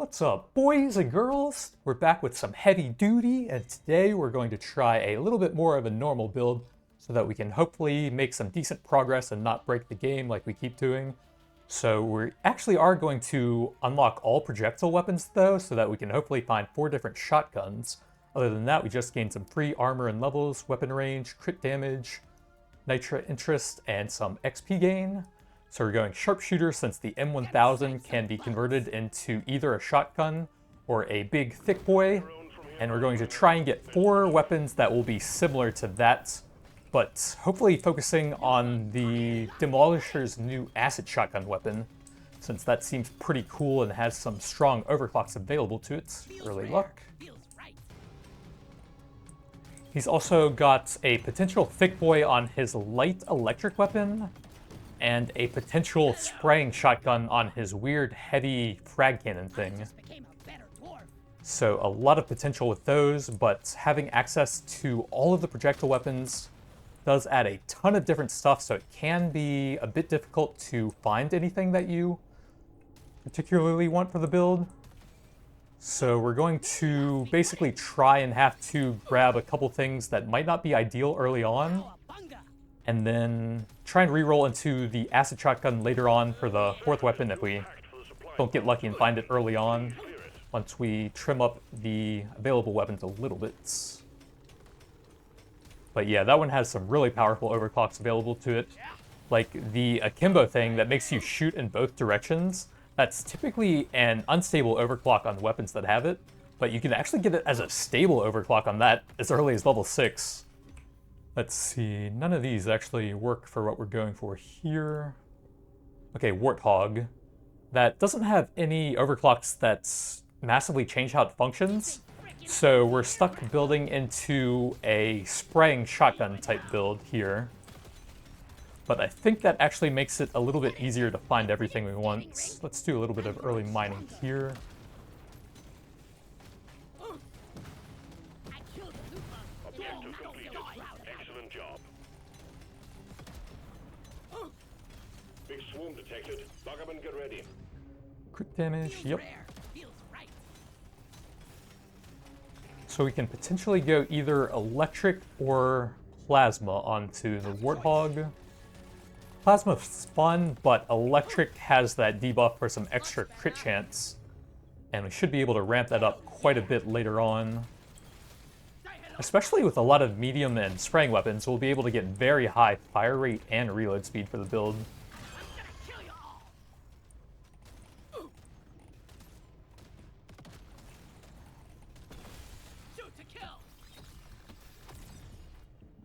What's up, boys and girls? We're back with some heavy duty, and today we're going to try a little bit more of a normal build so that we can hopefully make some decent progress and not break the game like we keep doing. So we actually are going to unlock all projectile weapons though, so that we can hopefully find 4 different shotguns. Other than that, we just gained some free armor and levels, weapon range, crit damage, nitra interest, and some XP gain. So we're going sharpshooter since the M1000 can be converted into either a shotgun or a big thick boy. And we're going to try and get 4 weapons that will be similar to that, but hopefully focusing on the Demolisher's new acid shotgun weapon, since that seems pretty cool and has some strong overclocks available to it. Early luck. He's also got a potential thick boy on his light electric weapon, and a potential spraying shotgun on his weird heavy frag cannon thing. So a lot of potential with those, but having access to all of the projectile weapons does add a ton of different stuff, so it can be a bit difficult to find anything that you particularly want for the build. So we're going to basically try and have to grab a couple things that might not be ideal early on, and then try and reroll into the acid shotgun later on for the 4th weapon if we don't get lucky and find it early on, once we trim up the available weapons a little bit. But yeah, that one has some really powerful overclocks available to it. Like the akimbo thing that makes you shoot in both directions. That's typically an unstable overclock on weapons that have it, but you can actually get it as a stable overclock on that as early as level 6. Let's see, none of these actually work for what we're going for here. Okay, Warthog. That doesn't have any overclocks that massively change how it functions, so we're stuck building into a spraying shotgun type build here. But I think that actually makes it a little bit easier to find everything we want. Let's do a little bit of early mining here. Excellent job. Big swarm detected. Buggerman, get ready. Crit damage, yep. So we can potentially go either electric or plasma onto the Warthog. Plasma's fun, but electric has that debuff for some extra crit chance, and we should be able to ramp that up quite a bit later on. Especially with a lot of medium and spraying weapons, we'll be able to get very high fire rate and reload speed for the build.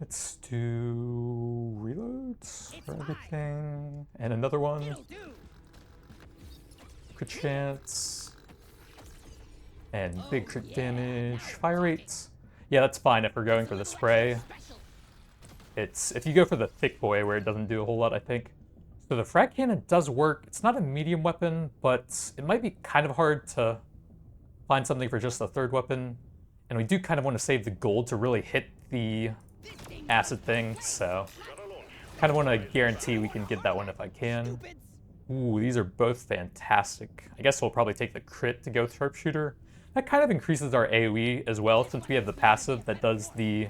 Let's do reloads for everything, and another one. Crit chance, and big crit damage, fire rates. Yeah, that's fine if we're going for the spray. It's if you go for the thick boy where it doesn't do a whole lot, I think. So the frag cannon does work. It's not a medium weapon, but it might be kind of hard to find something for just the 3rd weapon. And we do kind of want to save the gold to really hit the acid thing, so kind of want to guarantee we can get that one if I can. Ooh, these are both fantastic. I guess we'll probably take the crit to go sharpshooter. That kind of increases our AoE as well, since we have the passive that does the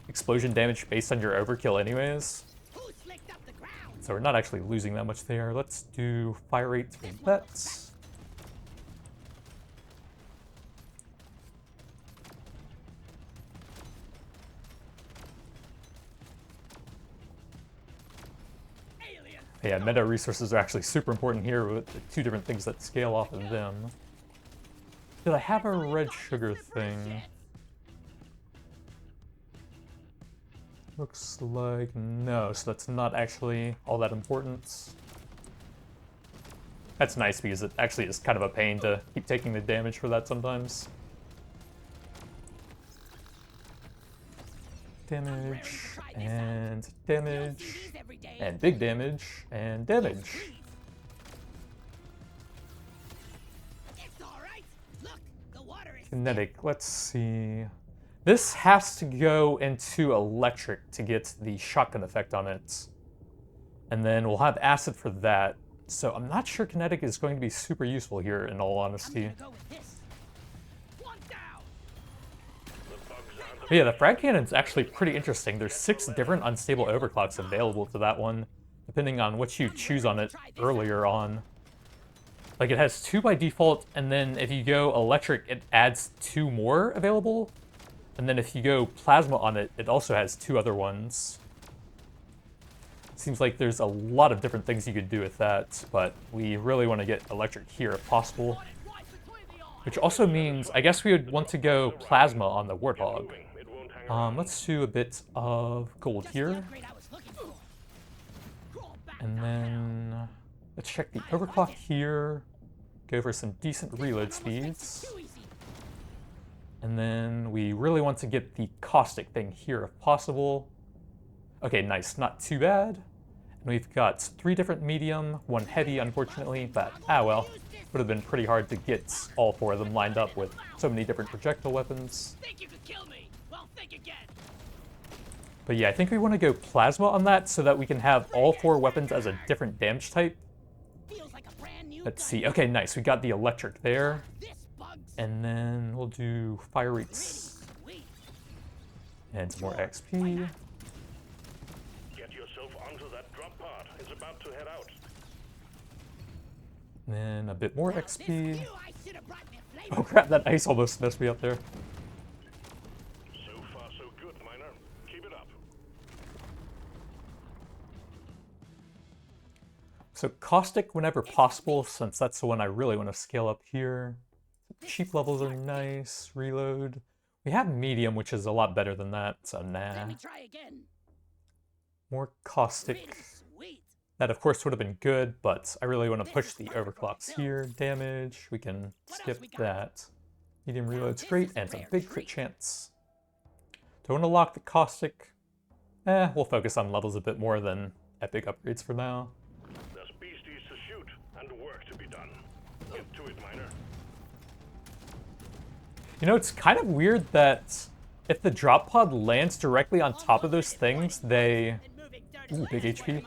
explosion damage based on your overkill anyways. So we're not actually losing that much there. Let's do fire rate for that. Yeah, meta resources are actually super important here with the 2 different things that scale off of them. Did I have a red sugar thing? Looks like no, so that's not actually all that important. That's nice because it actually is kind of a pain to keep taking the damage for that sometimes. Damage, and damage, and big damage, and damage. Kinetic, let's see. This has to go into electric to get the shotgun effect on it. And then we'll have acid for that. So I'm not sure kinetic is going to be super useful here, in all honesty. But yeah, the frag cannon's actually pretty interesting. There's 6 different unstable overclocks available to that one, depending on what you choose on it earlier on. Like, it has 2 by default, and then if you go electric, it adds 2 more available. And then if you go plasma on it, it also has 2 other ones. Seems like there's a lot of different things you could do with that, but we really want to get electric here if possible. Which also means, I guess we would want to go plasma on the warthog. Let's do a bit of gold here. And then let's check the overclock here. Go for some decent reload speeds. And then we really want to get the caustic thing here if possible. Okay, nice, not too bad. And we've got 3 different medium, 1 heavy, unfortunately, but well. Would have been pretty hard to get all 4 of them lined up with so many different projectile weapons. Think you could kill me? Well, think again. But yeah, I think we want to go plasma on that so that we can have all 4 weapons as a different damage type. Let's see. Okay, nice. We got the electric there. And then we'll do fire rates. And some more XP. Get yourself onto that drop pod. It's about to head out. And then a bit more XP. Oh crap, that ice almost messed me up there. So far, so good, Miner. Keep it up. So caustic whenever possible, since that's the one I really want to scale up here. Cheap levels are nice. Reload. We have medium, which is a lot better than that, so nah. More caustic. That, of course, would have been good, but I really want to push the overclocks here. Damage, we can skip that. Medium reload's great, and it's a big crit chance. Don't want to lock the caustic. We'll focus on levels a bit more than epic upgrades for now. There's beasties to shoot and work to be done. Get to it, Miner. You know, it's kind of weird that if the drop pod lands directly on top of those things, they... Ooh, big HP.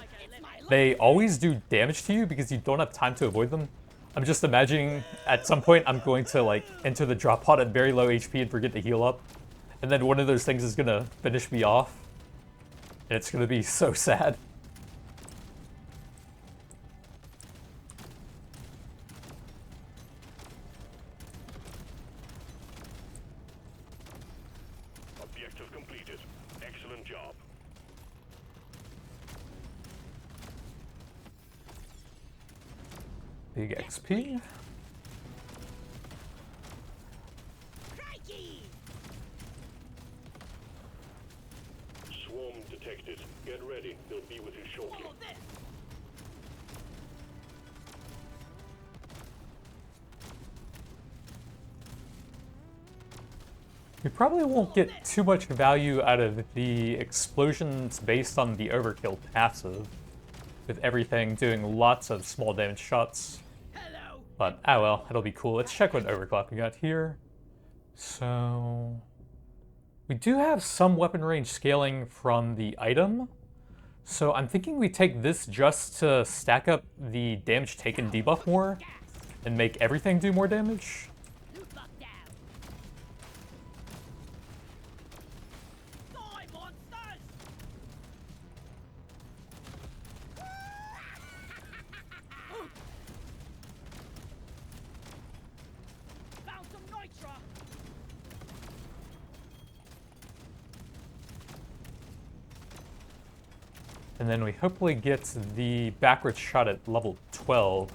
They always do damage to you because you don't have time to avoid them. I'm just imagining at some point I'm going to like enter the drop pod at very low HP and forget to heal up. And then one of those things is gonna finish me off. And it's gonna be so sad. Objective completed. Excellent job. Big XP. Swarm detected. Get ready. They'll be with you shortly. We probably won't get too much value out of the explosions based on the overkill passive, with everything doing lots of small damage shots. But, well, it'll be cool. Let's check what overclock we got here. So... we do have some weapon range scaling from the item. So I'm thinking we take this just to stack up the damage taken debuff more and make everything do more damage. And then we hopefully get the backwards shot at level 12,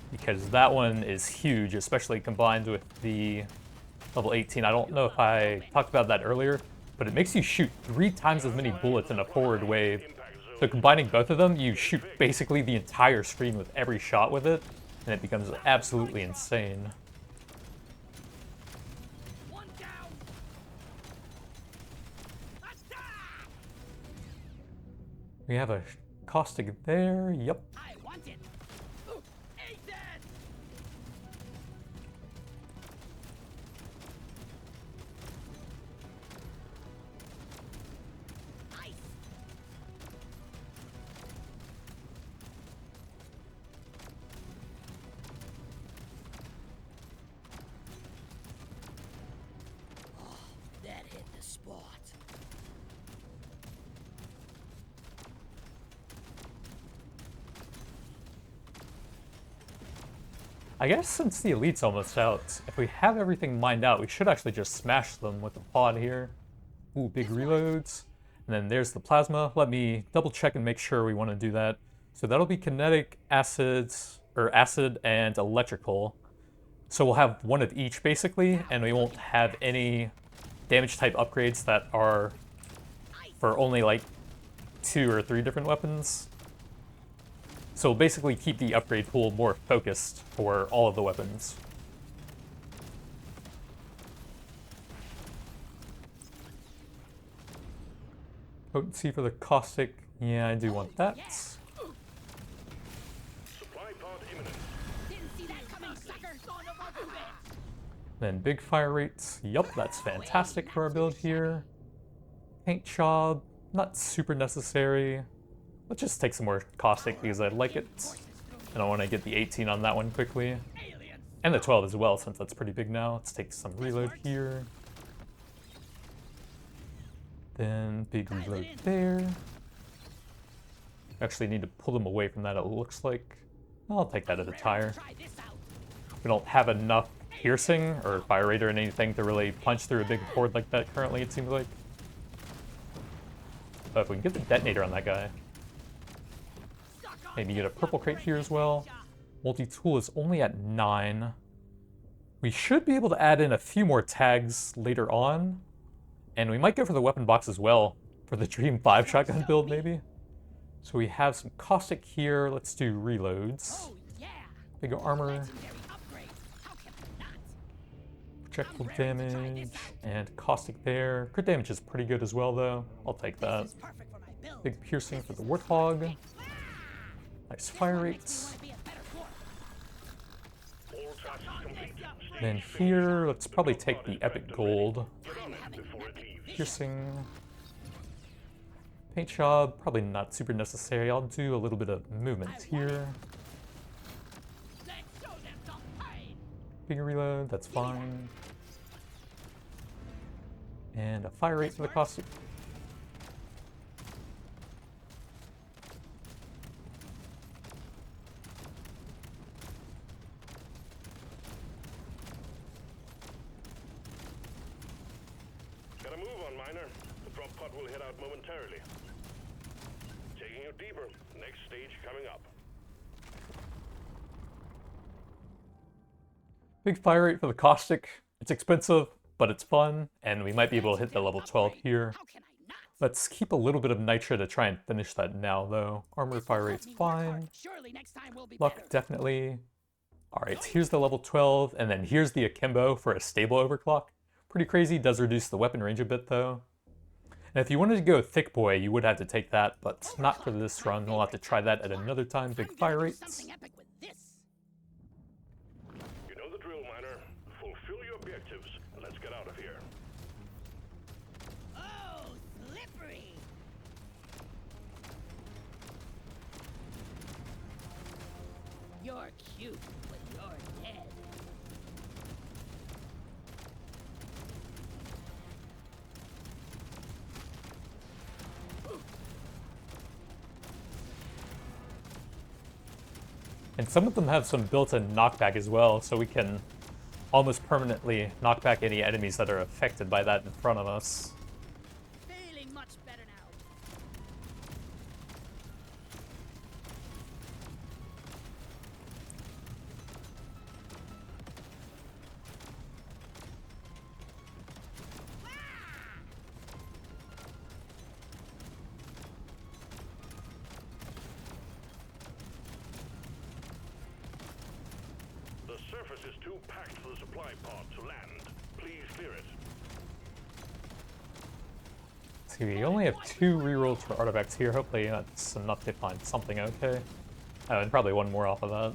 because that one is huge, especially combined with the level 18. I don't know if I talked about that earlier, but it makes you shoot 3 times as many bullets in a forward wave. So combining both of them, you shoot basically the entire screen with every shot with it, and it becomes absolutely insane. We have a caustic there, yep. I want it. Eat that. Ice. I guess since the elite's almost out, if we have everything mined out, we should actually just smash them with the pod here. Ooh, big reloads. And then there's the plasma. Let me double check and make sure we want to do that. So that'll be kinetic, acids, or acid and electrical. So we'll have one of each basically, and we won't have any damage type upgrades that are for only like 2 or 3 different weapons. So we'll basically keep the upgrade pool more focused for all of the weapons. Potency for the caustic. Yeah, I do want that. Supply pod imminent. Didn't see that coming, sucker. Son of a bitch. Then big fire rates. Yup, that's fantastic for our build here. Paint job, not super necessary. Let's just take some more caustic because I like it. And I want to get the 18 on that one quickly. And the 12 as well, since that's pretty big now. Let's take some reload here. Then big reload there. Actually need to pull them away from that, it looks like. I'll take that as a tire. We don't have enough piercing or fire rate or anything to really punch through a big horde like that currently, it seems like. But if we can get the detonator on that guy. Maybe get a purple crate here as well. Multi-tool is only at 9. We should be able to add in a few more tags later on. And we might go for the weapon box as well, for the Dream 5 shotgun build maybe. So we have some caustic here. Let's do reloads. Big armor. Projectile damage and caustic there. Crit damage is pretty good as well though. I'll take that. Big piercing for the warthog. Nice fire rates. All tasks complete. Then here, let's probably take the epic gold. Get on it before it leaves. Piercing. Paint job, probably not super necessary. I'll do a little bit of movement here. Big reload, that's fine. And a fire rate for the caustic. Gotta move on, miner. The drop pod will head out momentarily. Taking you deeper. Next stage coming up. Big fire rate for the caustic. It's expensive, but it's fun, and we might be able to hit the level 12 here. Let's keep a little bit of nitro to try and finish that now, though. Armor fire rate's fine. Luck, definitely. Alright, here's the level 12, and then here's the akimbo for a stable overclock. Pretty crazy, does reduce the weapon range a bit, though. And if you wanted to go thick boy, you would have to take that, but not for this run. We'll have to try that at another time. Big fire rates. You know the drill, miner. Fulfill your objectives, and let's get out of here. Oh, slippery. You're cute, but you're dead. And some of them have some built-in knockback as well, so we can almost permanently knock back any enemies that are affected by that in front of us. Feeling much better now. The surface is too packed for the supply pod to land. Please clear it. See, we only have 2 rerolls for artifacts here. Hopefully that's enough to find something okay. Oh, and probably one more off of that.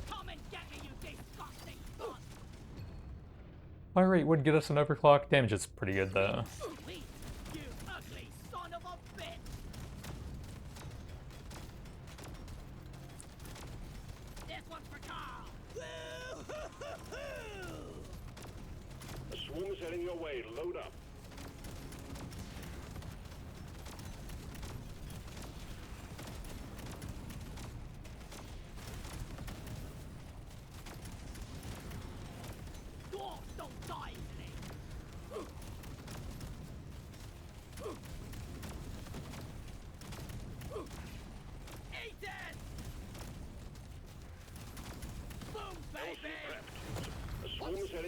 Come and get me, you disgusting son. Fire rate would get us an overclock. Damage is pretty good though. Please, you ugly son of a bitch. This one's for Carl. A swarm is heading your way. Load up.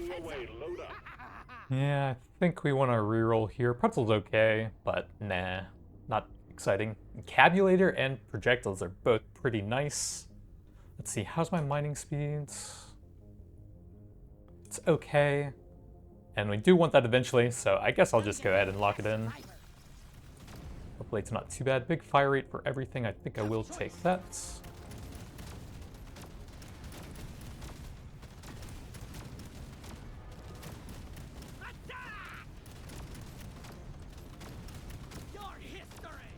Coming your way, load up. Yeah, I think we want to reroll here. Pretzel's okay, but nah, not exciting. Encabulator and projectiles are both pretty nice. Let's see, how's my mining speeds? It's okay. And we do want that eventually, so I guess I'll just go ahead and lock it in. Hopefully it's not too bad. Big fire rate for everything. I think I will take that. Your history.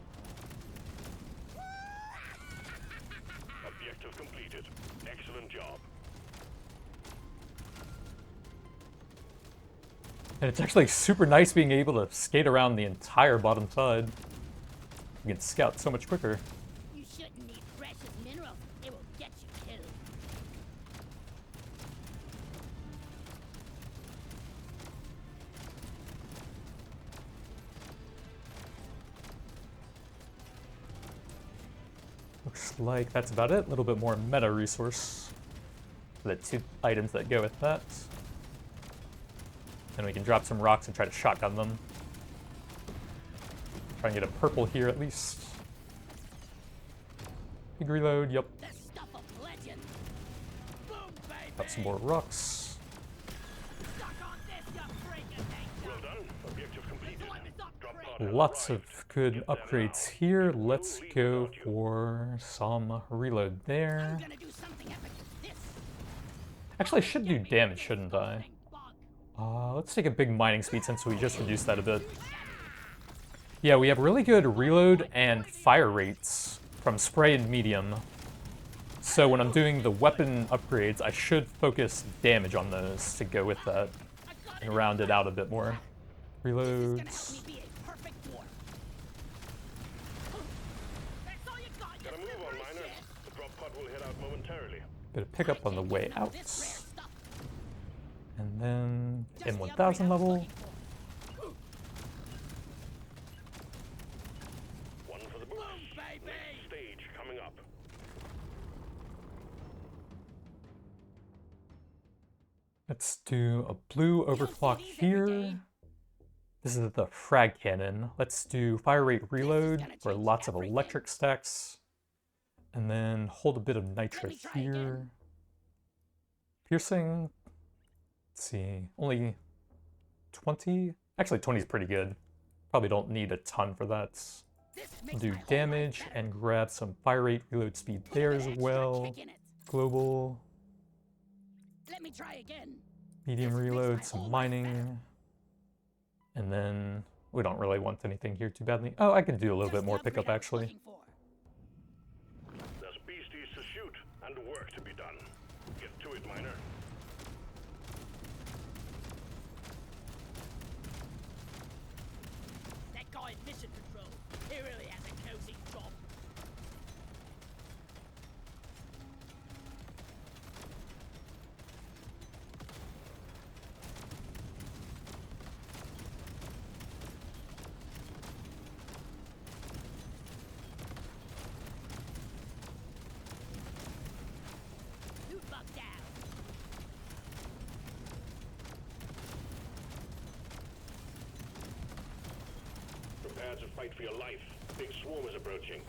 Objective completed. Excellent job. And it's actually super nice being able to skate around the entire bottom side. You can scout so much quicker. You shouldn't need precious minerals. It will get you killed. Looks like that's about it. A little bit more meta resource for the 2 items that go with that. Then we can drop some rocks and try to shotgun them. Try and get a purple here at least. Big reload, yep. The stuff of legend. Boom, baby. Got some more rocks. Suck on this, you freaking Well done. Objective completed. Drop pod on the Lots right. of good Get them upgrades now. here. It will Let's leave go without you. for some reload I'm there. gonna do something epic with this. Actually, I should do damage, shouldn't I? Let's take a big mining speed since we just reduced that a bit. Yeah, we have really good reload and fire rates from spray and medium. So when I'm doing the weapon upgrades, I should focus damage on those to go with that and round it out a bit more. This is gonna help me Reloads. be a perfect dwarf. That's all you got, you Gotta move on, slippery miner. shit. The drop pod will head out momentarily. Bit of pickup on the way out. This rare stuff. And then Just in the 1000 upgrade I was level. looking for. One for the books. Boom, baby. Next stage coming up. Let's do a blue overclock these every day. here. This is the frag cannon. Let's do fire rate reload gonna for change lots of everything. electric stacks. And then hold a bit of nitro me try here. again. Piercing. Let's see. Only 20? Actually, 20 is pretty good. Probably don't need a ton for that. This makes Do my whole life damage better. and grab some fire rate reload speed Put a there bit as extra well. kick in it. Global. Let me try again. Medium This makes reload, my some whole life mining. And then we don't really want anything here too badly. Oh, I can do a little Just bit the more upgrade pickup I was actually. looking for. There's beasties to shoot and work to be done. Get to it, miner. That guy in mission control, he really has a cozy job. Loot bug down. Prepare to fight for your life. Big swarm is approaching.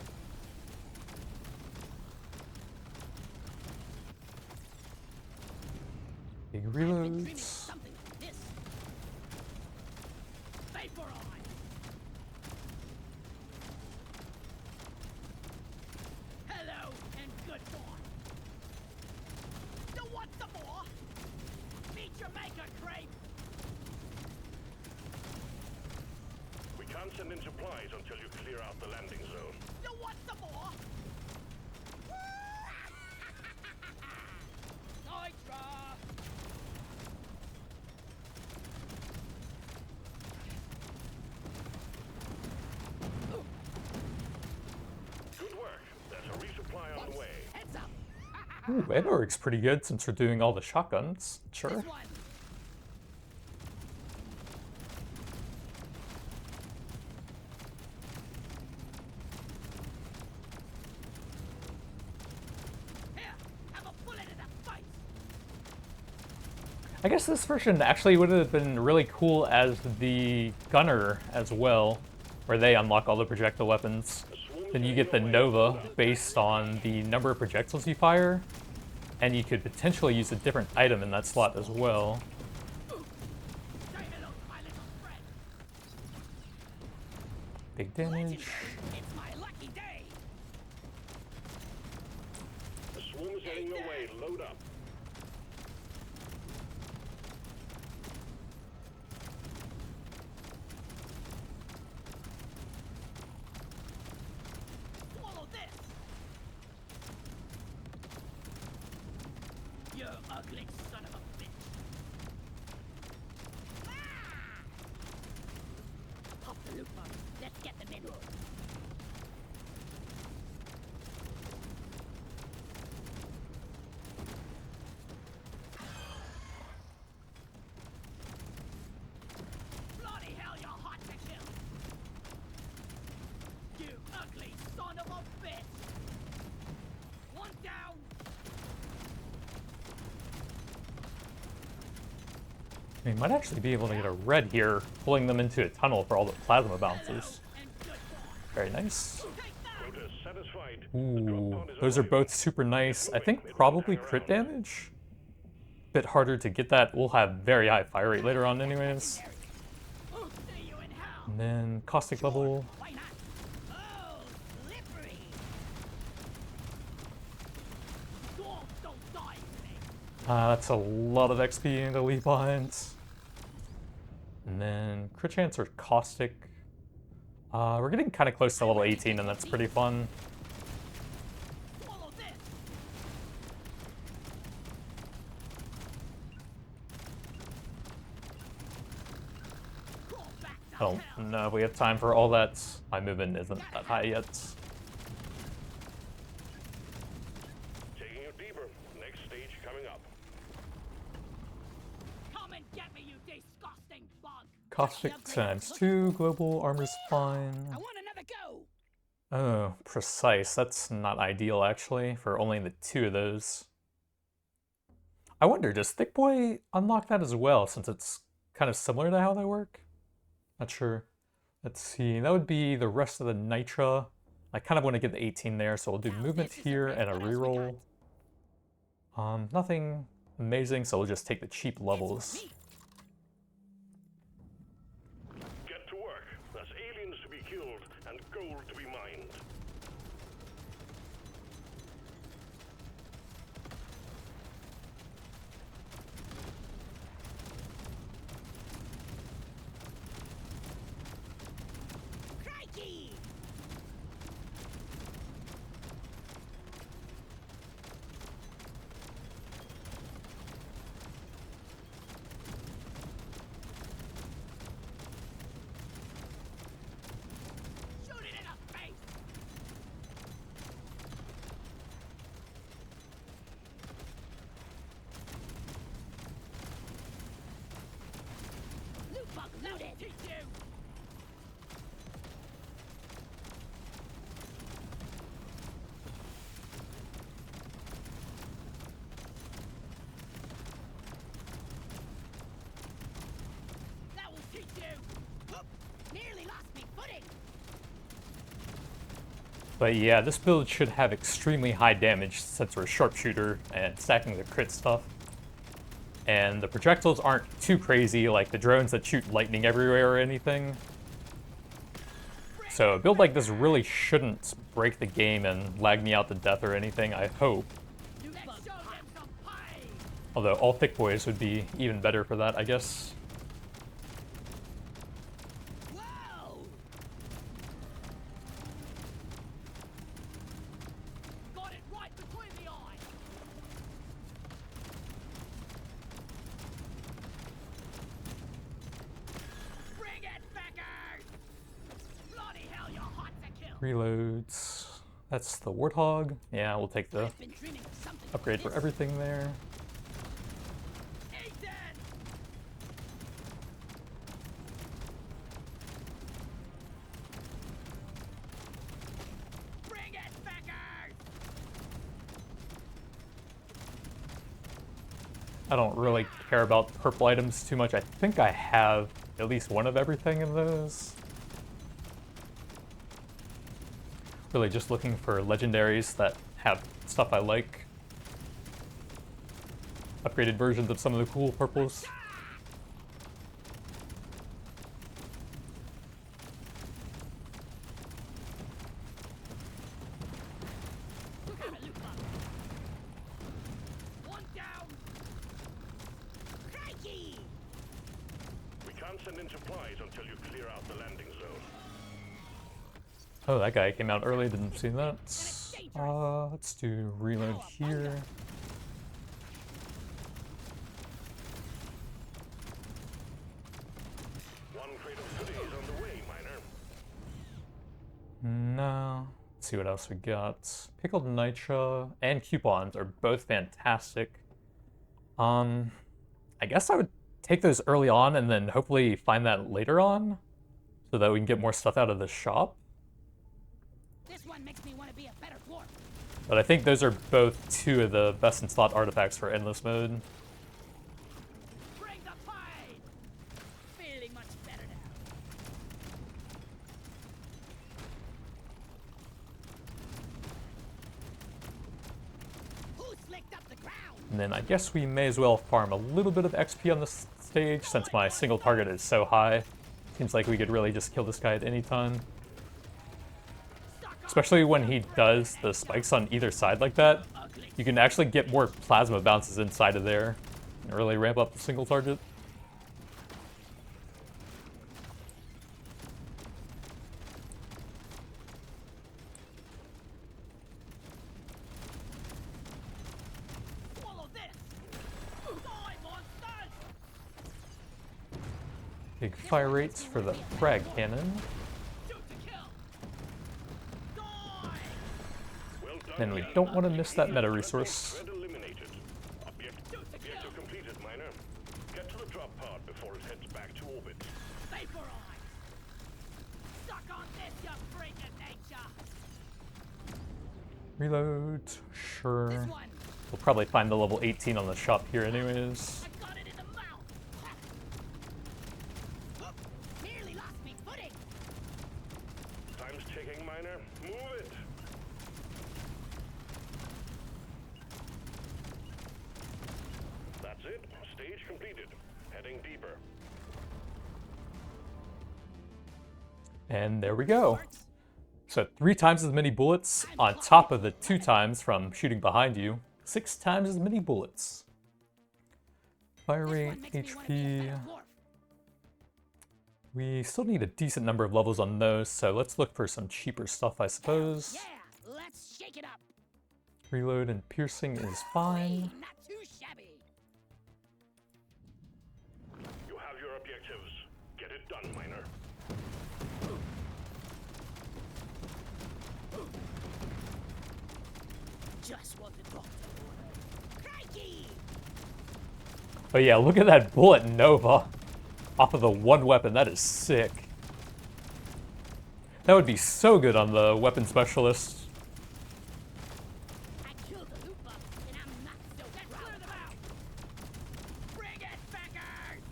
Big I've been dreaming of reloads. something like this. Vaporize. Hello and goodbye. You want some more? Meet your maker, Creep. We can't send in supplies until you clear out the landing zone. You want some more? Nitra. Good work. There's a resupply on the way. Heads up. Ooh, Edoric's pretty good since we're doing all the shotguns. Sure. This one. Here, have a bullet in the face. I guess this version actually would have been really cool as the gunner as well, where they unlock all the projectile weapons. Then you get the Nova based on the number of projectiles you fire, and you could potentially use a different item in that slot as well. Say hello to my little friend. Big damage. It's my lucky day. The swarm's heading your way. Load up. Swallow this. You ugly son of a bitch. Ah! Pop the loot box. Let's get the mineral. Bloody hell, you're hot to kill. You ugly son of a bitch. One down. We might actually be able to get a red here, pulling them into a tunnel for all the plasma bounces. And goodbye. Very nice. Take that. Quota satisfied. Ooh, those are both super nice. I think probably crit damage. Bit harder to get that. We'll have very high fire rate later on anyways. Oh, see you in hell. And then caustic level. Why not? Oh, slippery. Dwarves don't die with me. That's a lot of XP to leave behind. And then crit chance or caustic. We're getting kind of close to level 18 and that's pretty fun. Swallow this. Crawl back to I don't hell. know if we have time for all that. My movement isn't that high yet. Taking you deeper. Next stage coming up. Come and get me, you disgusting bug. Caustic times 2, global armor's fine. I want another go. Oh, precise. That's not ideal actually, for only the 2 of those. I wonder, does Thick Boy unlock that as well, since it's kind of similar to how they work? Not sure. Let's see, that would be the rest of the Nitra. I kind of want to get the 18 there, so we'll do movement here and a reroll. Nothing amazing, so we'll just take the cheap levels. Get to work. There's aliens to be killed and gold to be mined. Crikey! Shoot it in the face! Loot bug loaded! Teach you! That will teach you! Oop! Nearly lost me footing! But yeah, this build should have extremely high damage since we're sharpshooter and stacking the crit stuff. And the projectiles aren't too crazy like the drones that shoot lightning everywhere or anything. So a build like this really shouldn't break the game and lag me out to death or anything, I hope. Let's show them some pain! Although all Thick Boys would be even better for that, I guess. Whoa! Got it right between the eyes! Bring it, Beckers! Bloody hell, you're hot to kill! Reloads. That's the Warthog. Yeah, we'll take the I've been dreaming of something upgrade for this. everything there. Ethan! Bring it, Beckers! I don't really care about purple items too much. I think I have at least one of everything in those. Really just looking for legendaries that have stuff I like. Upgraded versions of some of the cool purples. One down. Crikey! We can't send in supplies until you clear out the landing zone. Oh, that guy came out early, didn't see that. Let's do reload here. One crate of goodies on the way, Miner. No. Let's see what else we got. Pickled nitra and coupons are both fantastic. I guess I would take those early on and then hopefully find that later on so that we can get more stuff out of the shop. This one makes me want to be a better dwarf. But I think those are both two of the best in slot artifacts for endless mode. Bring the tide! Feeling much better now. Who slicked up the ground? And then I guess we may as well farm a little bit of XP on this stage since my single target is so high. Seems like we could really just kill this guy at any time. Especially when he does the spikes on either side like that. You can actually get more plasma bounces inside of there and really ramp up the single target. Swallow this! Die, monsters! Big fire rates for the frag cannon. Shoot to kill! Die! Well done, Then we Reidan. don't want to miss that meta resource. Thread eliminated. Objective completed, Miner. Get to the drop pod before it heads back to orbit. Vaporize! Suck on this, you freak of nature! Reload, sure. This one! We'll probably find the level 18 on the shop here anyways. I got it in the mouth! Oop, nearly lost me footing! Time's ticking, Miner. Move it. That's it. Stage completed. Heading deeper. And there we go. So 3 times as many bullets on top of the 2 times from shooting behind you. 6 times as many bullets. Fire This rate, one makes me wanna be a HP. better dwarf. We still need a decent number of levels on those, so let's look for some cheaper stuff, I suppose. Yeah, let's shake it up. Reload and piercing is Hey, fine. not too shabby. You have your objectives. Get it done, Miner. Just what the doctor ordered. Crikey! Oh yeah, look at that bullet Nova. Off of the one weapon, that is sick. That would be so good on the weapon specialist. I killed the loot bug, and I'm not so proud. Clear them out! Bring it, backers!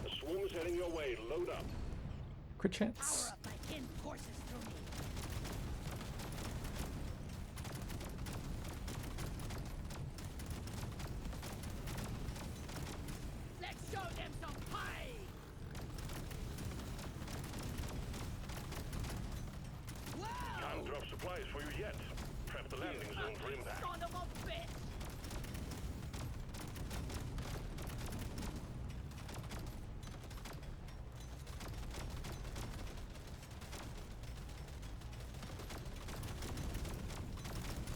The swarm is heading your way. Load up. Crit Power chance. up my kin forces through me. Let's show them some pie! Whoa! Can't drop supplies for you yet. Prep the landing zone for impact. Son of a bitch!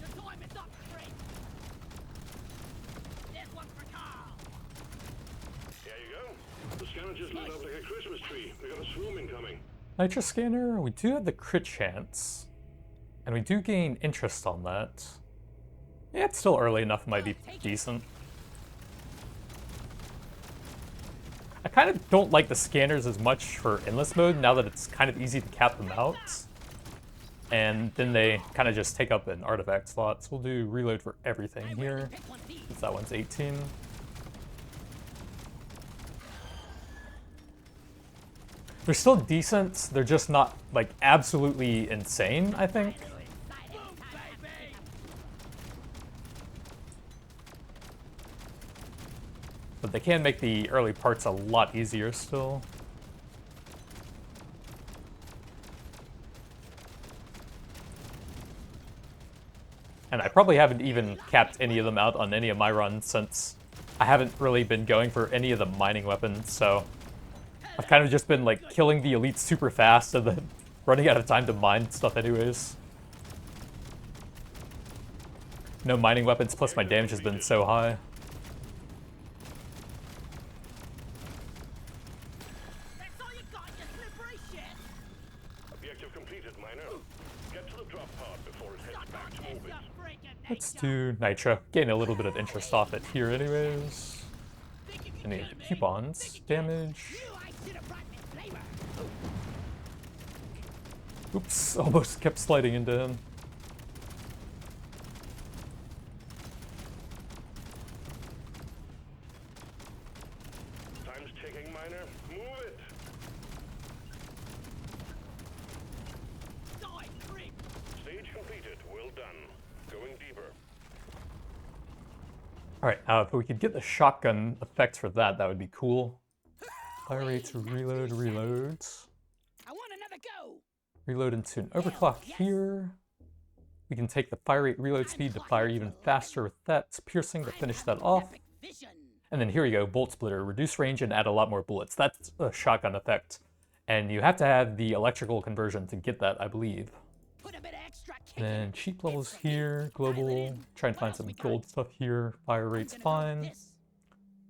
The time is up, Frank! This one for Carl! Here you go. The scanner just lit up like a Christmas tree. We got a swarm incoming. Nitro scanner, we do have the crit chance. And we do gain interest on that. Yeah, it's still early enough, it might be decent. I kind of don't like the scanners as much for endless mode now that it's kind of easy to cap them out. and then they kind of just take up an artifact slot. So we'll do reload for everything I here, reckon pick one of these. since that one's 18. They're still decent, they're just not, like, absolutely insane, I think. But they can make the early parts a lot easier still. And I probably haven't even capped any of them out on any of my runs since I haven't really been going for any of the mining weapons, so I've kind of just been like killing the elites super fast and then running out of time to mine stuff anyways. No mining weapons, plus my damage has been so high. That's all you got, you slippery shit. Objective completed, miner. Get to the drop pod before it heads Suck back on to this, orbit. you freaking Let's nature. do Nitro. Getting a little bit of interest off it here anyways. Think you can Any kill of the me? coupons, Think you can? damage. You, I should have brought me flavor. Oops, almost kept sliding into him. Time's ticking, miner. Move it. Die, creep. Stage completed. Well done. Going deeper. Alright, if we could get the shotgun effect for that, that would be cool. Fire rates, reload, reloads. I want another go. Reload into an overclock here. We can take the fire rate reload speed to fire even faster with that. Piercing to finish that off. Epic vision. And then here we go, bolt splitter. Reduce range and add a lot more bullets. That's a shotgun effect. And you have to have the electrical conversion to get that, I believe. Put a bit of extra kick And in then it. cheap levels It's the heat. here, global. Try and What find else some we got? gold stuff here. Fire I'm rate's gonna go with fine. this.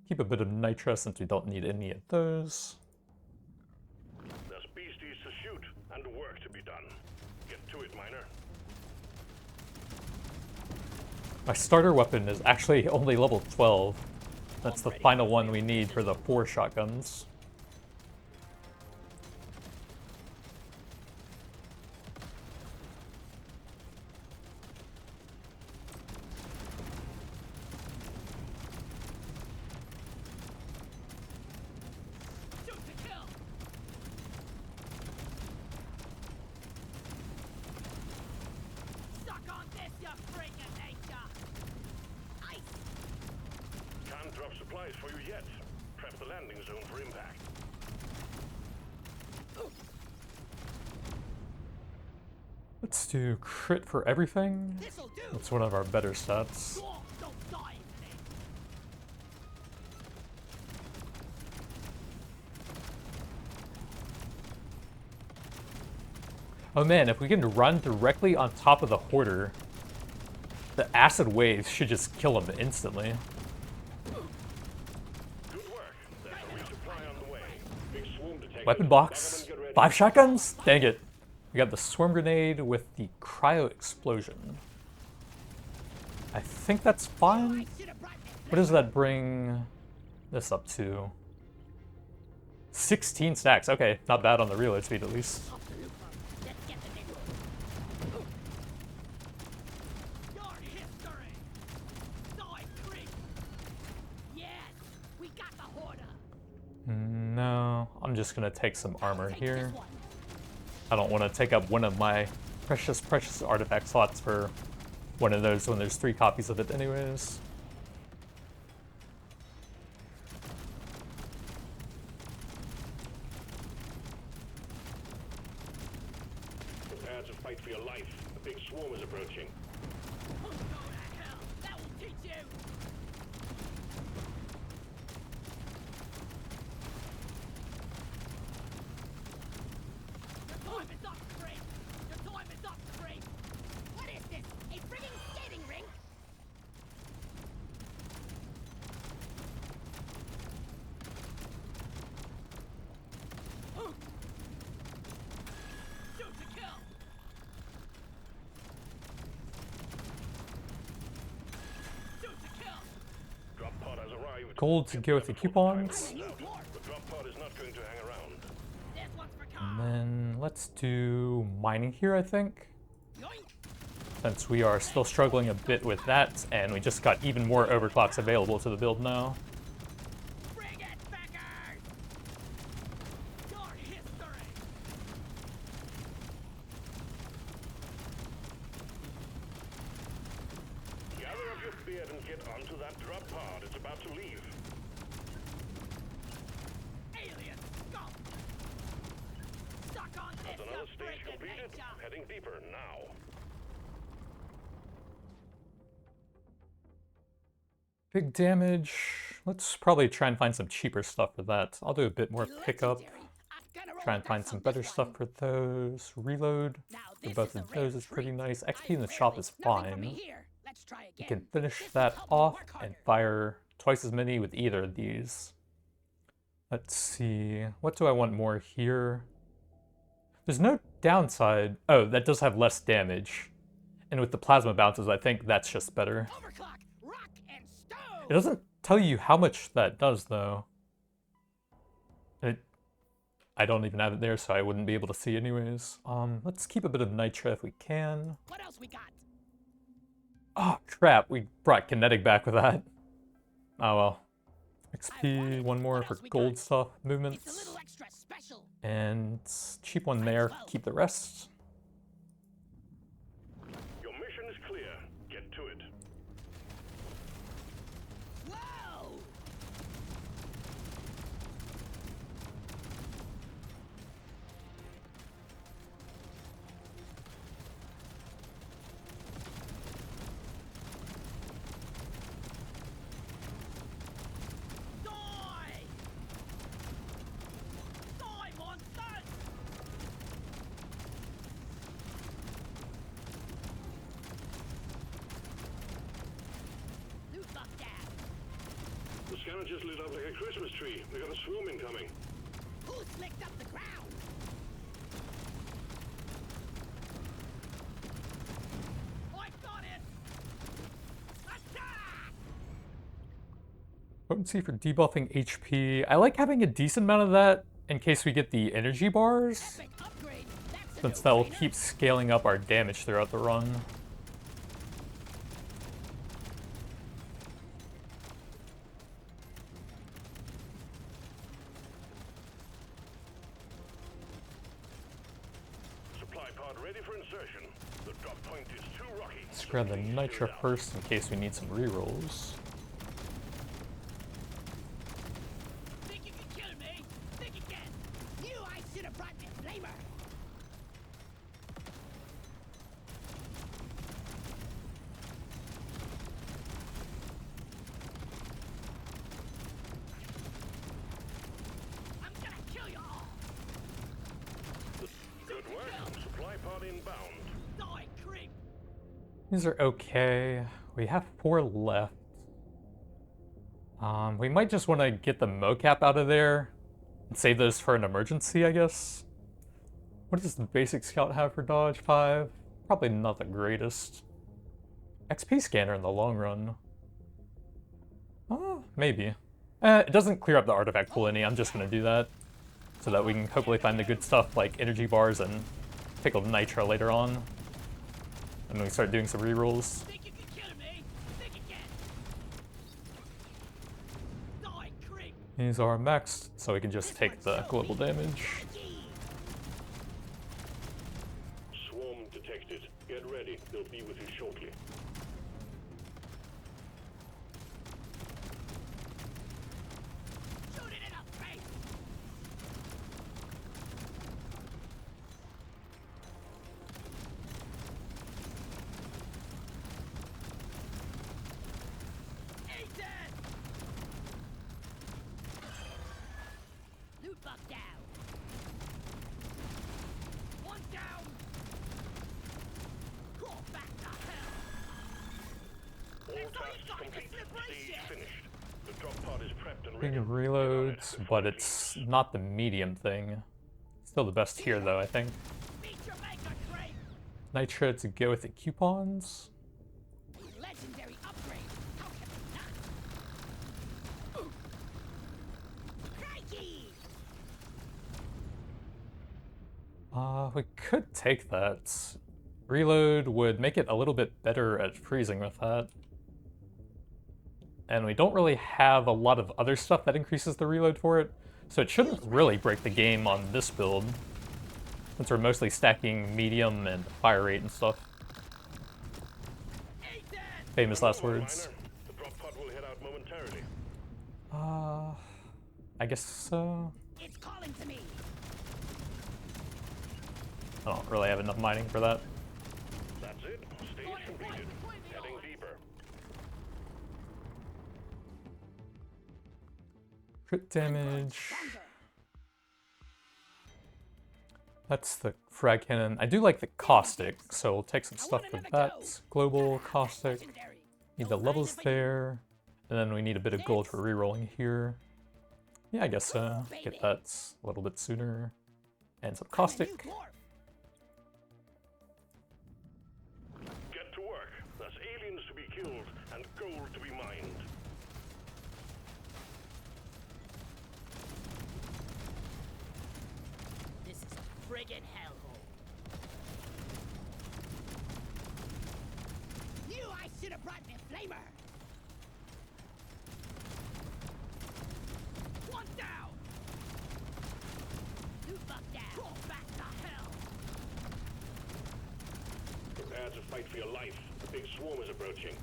Keep a bit of nitro since we don't need any of those. There's beasties to shoot and work to be done. Get to it, miner. My starter weapon is actually only level 12. That's the final one we need for the 4 shotguns. Shoot to kill. Suck on this, you freaking nature. Ice. Can't drop supplies for you yet. Prep the landing zone for impact. Let's do crit for everything. This'll do. That's one of our better stats. Dwarf, don't die today. Oh man, if we can run directly on top of the hoarder, the acid waves should just kill him instantly. Good work. There's a resupply on the way. Big swarm detected. Weapon Back up box. and get ready. 5 shotguns? Dang it. We got the swarm grenade with the cryo explosion. I think that's fine. I should have brought me What does that bring this up to? 16 stacks. Okay, not bad on the reload speed at least. off the looper. Let's get the big one. Your history. Die, creep. Yes, we got the hoarder. No, I'm just gonna take some armor Take here. this one. I don't want to take up one of my precious artifact slots for one of those when there's 3 copies of it anyways. Prepare to fight for your life. A big swarm is approaching. Oh, go to hell. That will teach you. The time is up, creep. The time is up, creep. What is this? A frigging skating rink? Shoot to kill. Shoot to kill. Drop pod has arrived. Gold to go with the coupons. The drop pod is not going to hang around. This one's for And Carl. then let's do mining here, I think. Yoink. since we are still struggling a bit with that, and we just got even more overclocks available to the build now. Bring it, beggars! Your history! Gather up your beard and get onto that drop pod. It's about to leave. Alien scum! Suck on That's this, another you stage freaking completed. nature! Heading deeper now. Big damage. Let's probably try and find some cheaper stuff for that. I'll do a bit more pickup. Legendary. I'm gonna roll Try and the find dice some on better this stuff one. for those. Reload Now for this both is a of rare those is pretty treat. nice. XP in the I shop rarely- is nothing from me fine. here. Let's try You again. can finish This will that help me off work and harder. fire twice as many with either of these. Let's see. What do I want more here? There's no downside. Oh, that does have less damage. And with the plasma bounces, I think that's just better. Overclock, rock, and stone. It doesn't tell you how much that does, though. I don't even have it there, so I wouldn't be able to see anyways. Let's keep a bit of nitra if we can. What else we got? Oh, crap. We brought kinetic back with that. Oh, well. I XP, want it. one more What for else we gold got? stuff, It's a movements. little extra special. And cheap one Might there, as well. keep the rest. Your mission is clear. Get to it. Whoa! Die! Die, monsters! Loot buff down. The scanner just lit up like a Christmas tree. We got a swarm incoming. Who slicked up the ground? I got it! Attack! Potency for debuffing HP. I like having a decent amount of that in case we get the energy bars, Epic upgrade. That's a since that will no-brainer. keep scaling up our damage throughout the run. Supply pod ready for insertion. The drop point is too rocky. Let's grab the Please nitra clear it out. first in case we need some rerolls. Think you can kill me? Think again. Knew I should have brought me a flamer. I'm gonna kill you all. Good work. Supply pod inbound. Die, creep. These are okay. We have 4 left. We might just want to get the mocap out of there and save those for an emergency, I guess. What does the basic scout have for dodge? 5? Probably not the greatest. XP scanner in the long run. Maybe. It doesn't clear up the artifact pool any. I'm just going to do that so that we can hopefully find the good stuff like energy bars and pickled nitra later on. And when we start doing some rerolls. Think you can kill me? Think again. Die, creep. These are maxed, so we can just take the global damage. Swarm detected. Get ready. They'll be with you shortly. Shoot it in the face. Eat it! Loot buff down. One down. Crawl back to hell. All That's all you tasks got, complete. it's slippery Stage shit. finished. The drop pod is prepped and Big ready. reloads, but it's not the medium thing. Still the best here, though, I think. Meet your maker, creep. Nitra to go with the coupons. Legendary upgrade. How can I not? Ooh. Crikey! We could take that Reload would make it a little bit better at freezing with that. And we don't really have a lot of other stuff that increases the reload for it, so it shouldn't really break the game on this build, since we're mostly stacking medium and fire rate and stuff. Famous last words. The drop pod will head out momentarily. I guess so. It's calling to me. I don't really have enough mining for that. That's it. Stage completed. Heading deeper. Crit damage. That's the frag cannon. I do like the caustic, so we'll take some stuff for that. Global, caustic. Need the levels there. And then we need a bit of gold for rerolling here. Yeah, I guess so. Get that a little bit sooner. And some caustic. Get to work. There's aliens to be killed and gold to be mined. This is a friggin' hellhole. Knew I should have brought me a flamer. One down. You fuck down. Roll back to hell. Prepare to fight for your life. The big swarm is approaching.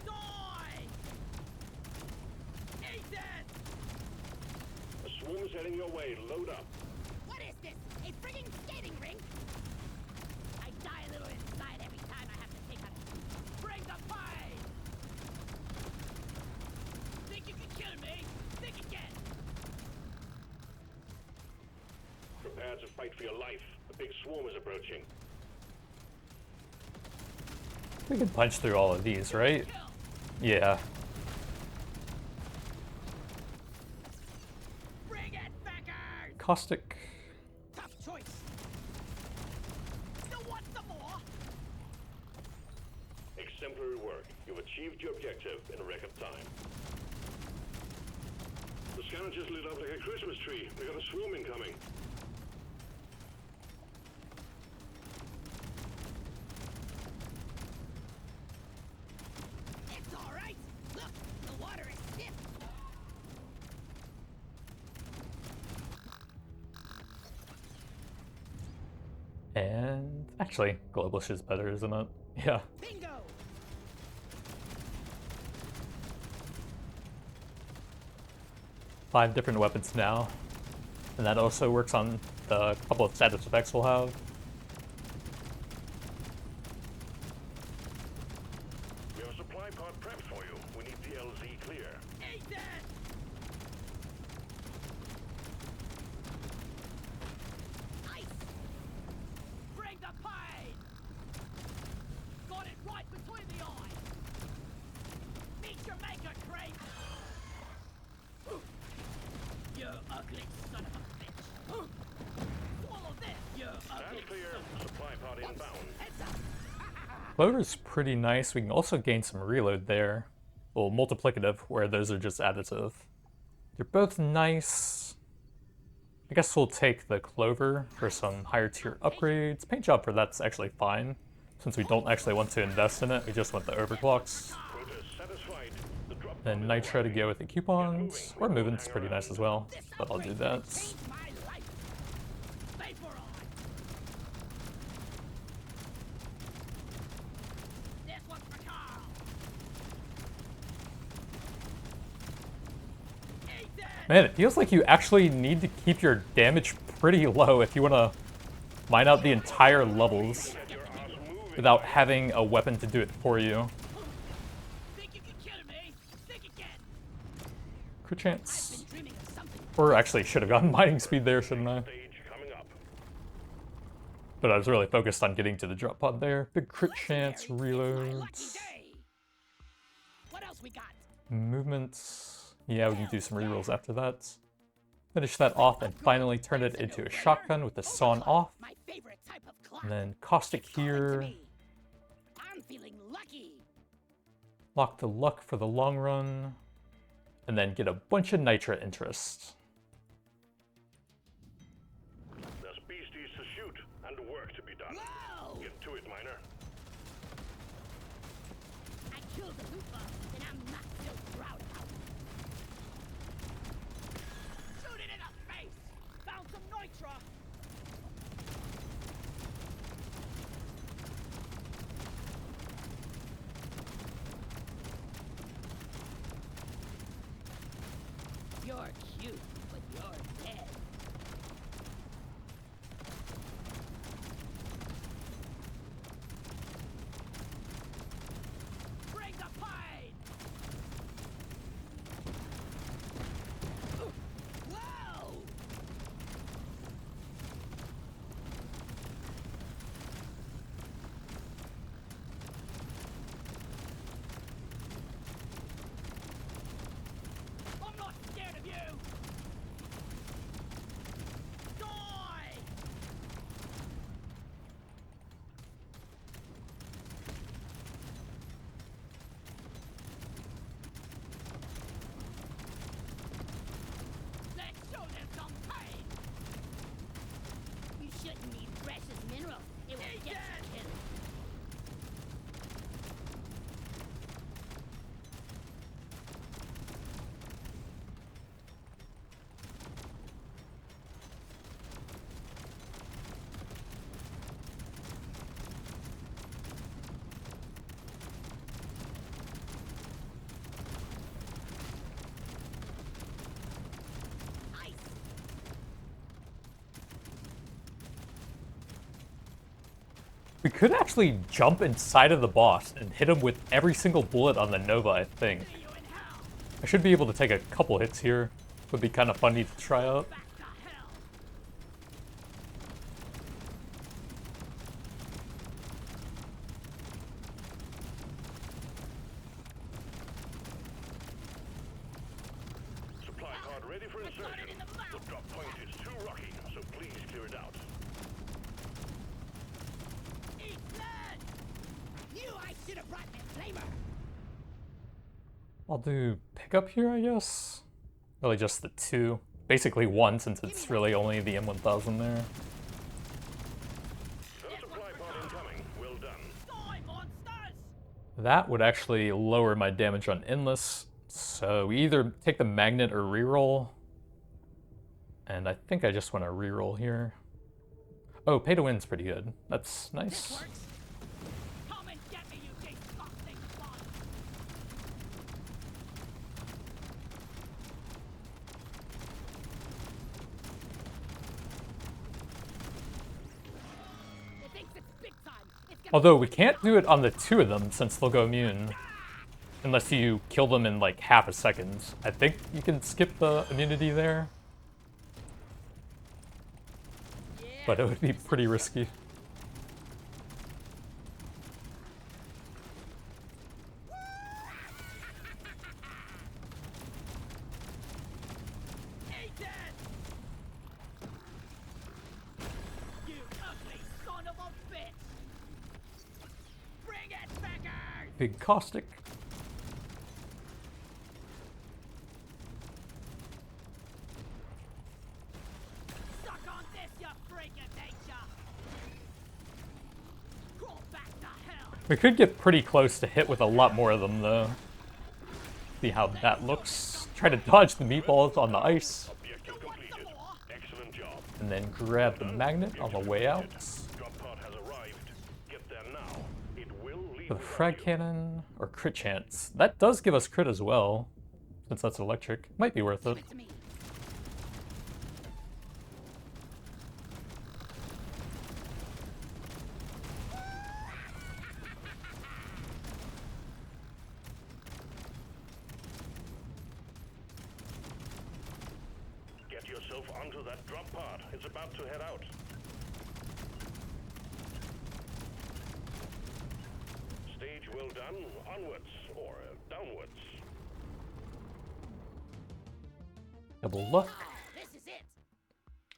Die! Ethan! The swarm is heading your way. Load up. What is this? A friggin' skating rink? I die a little inside every time I have to take a... Bring the pie! Think you can kill me? Think again! Prepare to fight for your life. The big swarm is approaching. We can punch through all of these, right? Kill! Yeah. Bring it, backers! Caustic. Tough choice. Still want some more? Exemplary work. You've achieved your objective in record time. The scanner just lit up like a Christmas tree. We got a swarm incoming. It's all right. Look, the water is stiff. And actually, Globalish is better, isn't it? Yeah. Bingo! 5 different weapons now. And that also works on the couple of status effects we'll have. We have a supply pod prepped for you. We need the LZ clear. Ethan! Ice! Bring the pie! Got it right between the eyes! Meet your maker, Crate! You ugly son of a bitch! Swallow this, you ugly Stand clear. son of a... Supply pod inbound. Heads up! Clover's pretty nice. We can also gain some reload there. Well, multiplicative, where those are just additive. They're both nice. I guess we'll take the Clover for some higher tier upgrades. Paint job for that's actually fine, since we don't actually want to invest in it. We just want the overclocks. Quota satisfied. The drop pod Then is Nitro to away. go with the coupons, or movement's pretty nice as well, but I'll do that. Changed my life. Vapor on. This one's for Carl. Ethan! Man, it feels like you actually need to keep your damage pretty low if you want to mine out the entire levels Get your ass moving. without having a weapon to do it for you. Think you can kill me? Think again. Crit chance. Been dreaming of something. Or actually should have gotten mining speed there, shouldn't I? Stage coming up. But I was really focused on getting to the drop pod there. Big crit chance, My lucky reloads, day. What else we got? movements. Yeah, we can do some rerolls after that. Finish that off and finally turn it into a shotgun with the sawn off. My favorite type of clock. And then caustic Calling to here. me. I'm feeling lucky. Lock the luck for the long run. and then get a bunch of nitra interest. There's beasties to shoot and work to be done. Whoa! Get to it, miner. I killed the loot boss, and I'm not so proud of it. Shoot it in the face! Found some nitra! You're cute, but you're dead. Bring the pain! Whoa! I'm not scared of you! Die! Let's show them some pain! You shouldn't need precious minerals. It will get you killed. Ice! We could actually jump inside of the boss and hit him with every single bullet on the Nova, I think. See you in hell! I should be able to take a couple hits here. Would be kind of funny to try out. Back to hell! Supply card ready for I got it insertion. in the mouth. The drop point is too rocky, so please clear it out. Eat blood! Knew I should have brought the flavor! I'll do pickup here, I guess. Really just the two. Basically one, since it's really only the M1000 there. No supply pod incoming. Well done. Die, monsters! That would actually lower my damage on Endless. So we either take the magnet or reroll. And I think I just want to reroll here. Oh, pay to win's pretty good. That's This nice. works! Come and get me, you disgusting bug! It thinks it's big time! It's gonna Although we can't do it on the two of them since they'll go immune. Unless you kill them in like half a second. I think you can skip the immunity there. But it would be pretty risky. Eat it! You ugly son of a bitch! Bring it, fuckers! Big caustic. Suck on this, you freak of nature! Crawl back to hell! We could get pretty close to hit with a lot more of them though. See how that looks. Try to dodge the meatballs on the ice. Objective completed. Excellent job. And then grab the magnet on the way out. Drop pod has arrived. Get there now. It will leave The without frag you. cannon or crit chance. That does give us crit as well. Since that's electric. Might be worth it. Give it to me. Get yourself onto that drop pod. It's about to head out. Stage well done. Onwards or downwards. Double luck. Oh, this is it!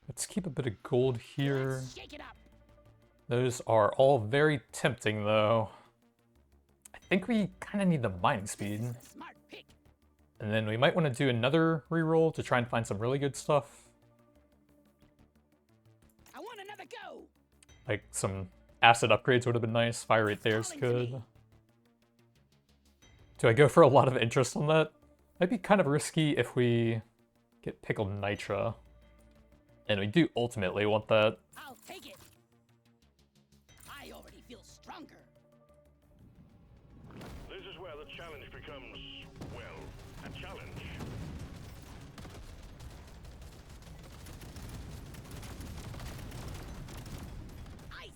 Let's keep a bit of gold here. Let's shake it up! Those are all very tempting though. I think we kind of need the mining speed. Smart pick! And then we might want to do another reroll to try and find some really good stuff. I want another go. Like some acid upgrades would have been nice. Fire rate there is good. Do I go for a lot of interest on that? Might be kind of risky if we get pickled nitra. And we do ultimately want that. I'll take it. I already feel stronger. This is where the challenge becomes, well, a challenge. Ice.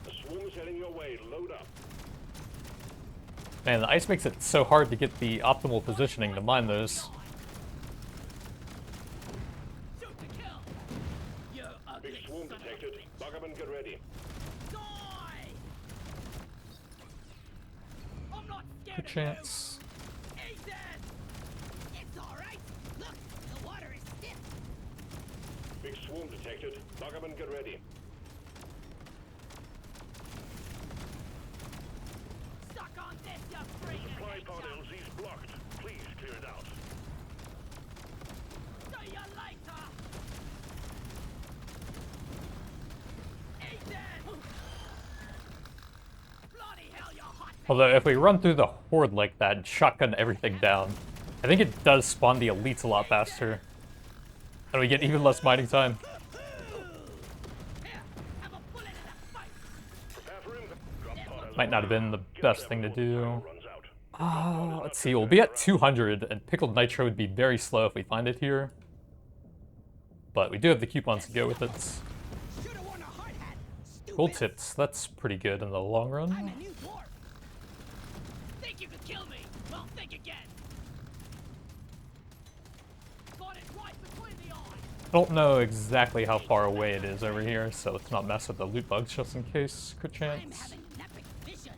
The swarm is heading your way. Load up. Man, the ice makes it so hard to get the optimal positioning to mine those. Shoot to kill. You ugly Big swarm son of a detected. bitch. Lock up and get ready. Die. I'm not scared Good of chance. you. Ethan. It's all right. Look, the water is stiff. Big swarm detected. Lock up and get ready. Suck on this, you freaking Supply pod bitch. LZ's blocked. Please clear it out. See you later. Ethan. Bloody hell, you're hot. Although if we run through the horde like that and shotgun everything down, I think it does spawn the elites a lot faster. And we get even less mining time. Here, have a bullet in the fight. Prepare for impact. Drop pod has Might not have been the Get best them thing to before the do. timer runs out. Let's see, we'll be at 200, and pickled nitro would be very slow if we find it here. But we do have the coupons to go with it. Should've worn a hard hat. Stupid. Gold tips, that's pretty good in the long I'm run. a new dwarf. Think you could kill me? Well, think again. Got it right between the eyes. I don't know exactly how far away it is over here, so let's not mess with the loot bugs just in case. Crit I'm chance. having an epic vision.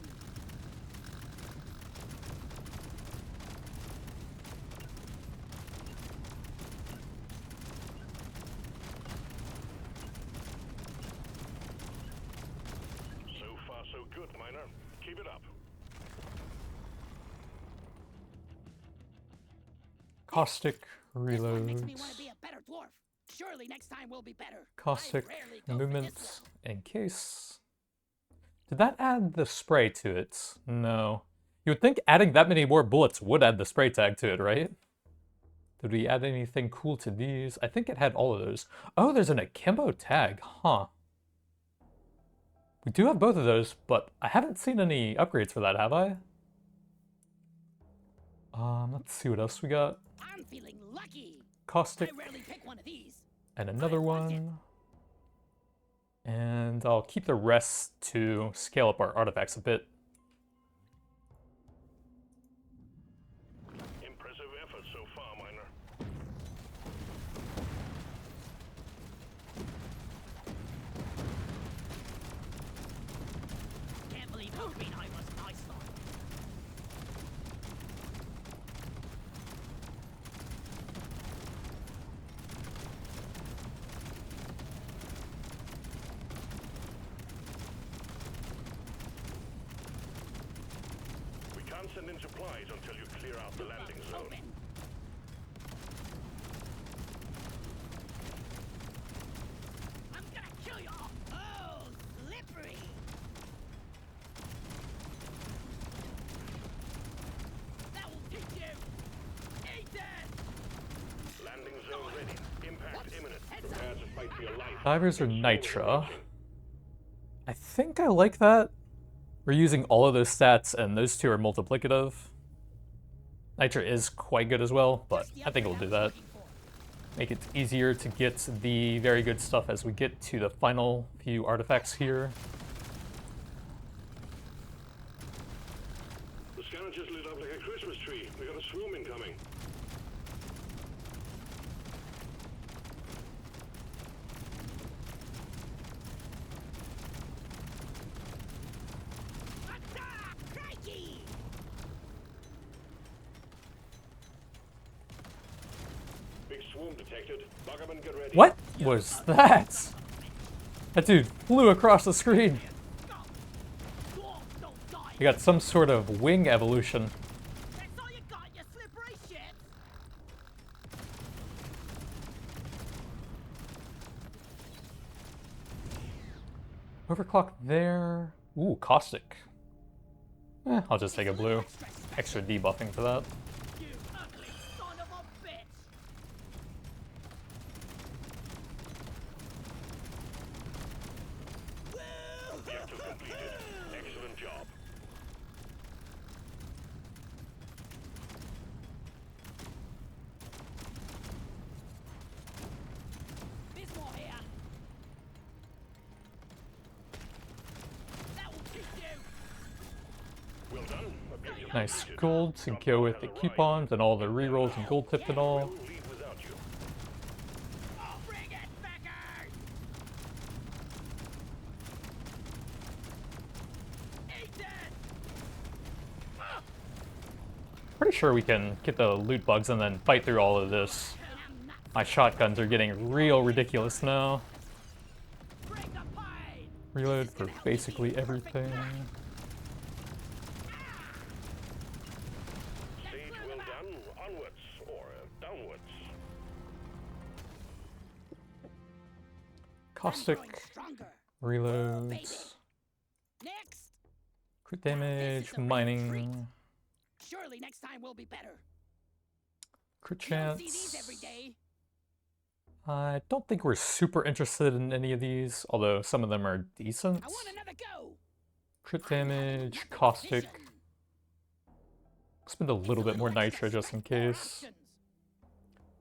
So far, so good, miner. Keep it up. Caustic This one makes me reloads. want to be a better dwarf. Surely next time will be better. Caustic I rarely go for this movements level. in case. Did that add the spray to it? No. You would think adding that many more bullets would add the spray tag to it, right? Did we add anything cool to these? I think it had all of those. Oh, there's an akimbo tag, huh? We do have both of those, but I haven't seen any upgrades for that, have I? Let's see what else we got. I'm feeling lucky. Caustic I rarely pick one of these. and another I like it. one. And I'll keep the rest to scale up our artifacts a bit. Impressive effort so far, miner. Can't believe how green I was in Iceland. We can't send in supplies until you clear out the landing zone. Open. I'm gonna kill you all. Oh, slippery. That will teach you. Ethan. Landing zone ready. Impact Whoops. imminent. Heads up. Prepare to fight for your life. Divers or Big swarm is nitra? approaching. I think I like that. We're using all of those stats, and those two are multiplicative. Nitra is quite good as well, but Just the I think we'll upgrade do I was that. looking for. Make it easier to get the very good stuff as we get to the final few artifacts here. The scanner just lit up like a Christmas tree. We got a swarm incoming. Attack! Crikey! Big swarm detected. Buck up and get ready. What was that? That dude flew across the screen. Dwarf, don't die. He got some sort of wing evolution. That's all you got, you slippery shit. Overclock there. Ooh, caustic. I'll just take a blue. Extra debuffing for that. You ugly son of a bitch. Objective completed. Excellent job. There's more here. That will teach you. Well done. Objective Nice completed. gold to go with the coupons and all the rerolls and gold tipped and all. We'll leave without you. Bring it, Beckers! Eat it! Pretty sure we can get the loot bugs and then fight through all of this. My shotguns are getting real ridiculous now. Bring the pain! Reload for basically everything. Stage well done. Onwards or downwards. Caustic. Stronger. Reloads. Next! Crit damage. Mining. Surely next time will be better. Crit You don't see these every chance. day. I don't think we're super interested in any of these, although some of them are decent. I want another go. Crit damage. Caustic. Spend a little bit more nitro just in case. Options.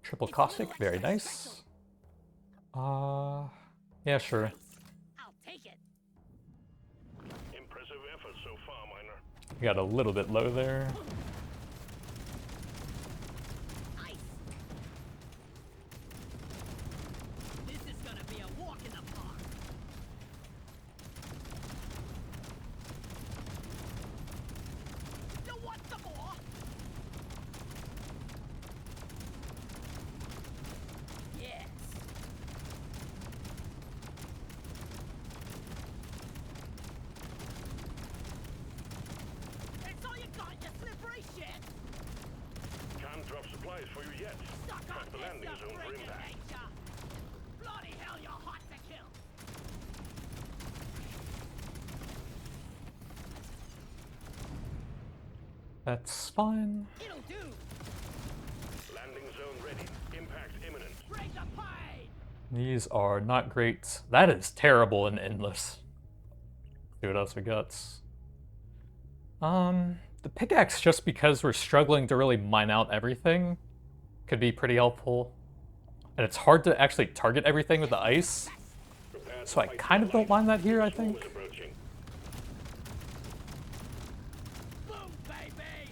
Triple caustic. Very nice. Yeah, sure. Nice. I'll take it. Impressive effort so far, Miner. We got a little bit low there. Nice. This is gonna be a walk in the park. You want some more? Yes. That's all you got, you slippery shit. Can't drop supplies for you yet. Suck Cut up the landing this zone for freaking impact. nature. Bloody hell, you're hot to kill. That's fine. It'll do. Landing zone ready. Impact imminent. Bring the pain. These are not great. That is terrible and endless. See what else we got. The pickaxe, just because we're struggling to really mine out everything, could be pretty helpful. And it's hard to actually target everything with the ice, Prepare to so I fight kind for of don't life. mind that here, I Swarm think. is approaching. Boom, baby.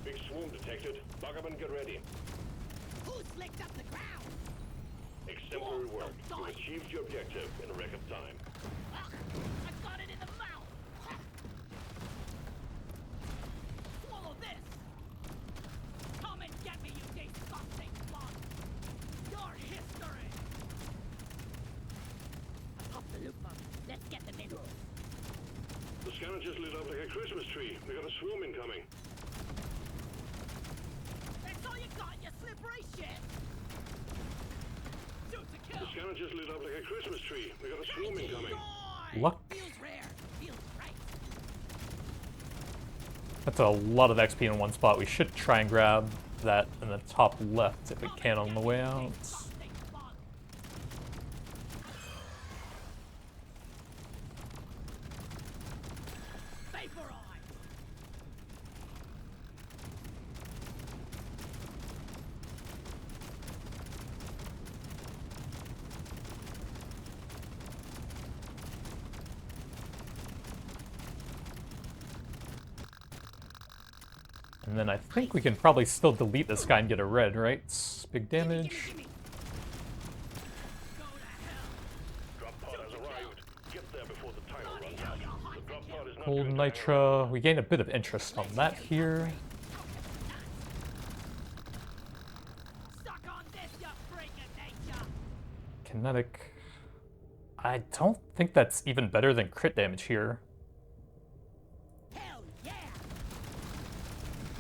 Big swarm detected. Buck up and get ready. Who's licked up the ground? Exemplary work. Don't You die. achieved your objective in a record time. Ugh, I got it in the mouth. Swallow this. Come and get me, you disgusting bug. Your history. I popped the loot bug. Let's get the minerals. The scanner just lit up like a Christmas tree. We got a swarm incoming. That's all you got, you slippery shit. Shoot to kill. The scanner just lit up like a Christmas tree. We got a swarm incoming. Joy. Luck. Feels rare. Feels right. That's a lot of XP in one spot. We should try and grab that in the top left if we can on the way out. Disgusting bug. Vaporize. And then I think we can probably still delete this guy and get a red, right? Big damage. Gimme. Go to hell. Drop pod has arrived. Get there before the timer runs out. The drop pod is Gold Nitra. We gain a bit of interest on that here. Suck on this, you freak of nature! Kinetic. I don't think that's even better than crit damage here. Hell yeah!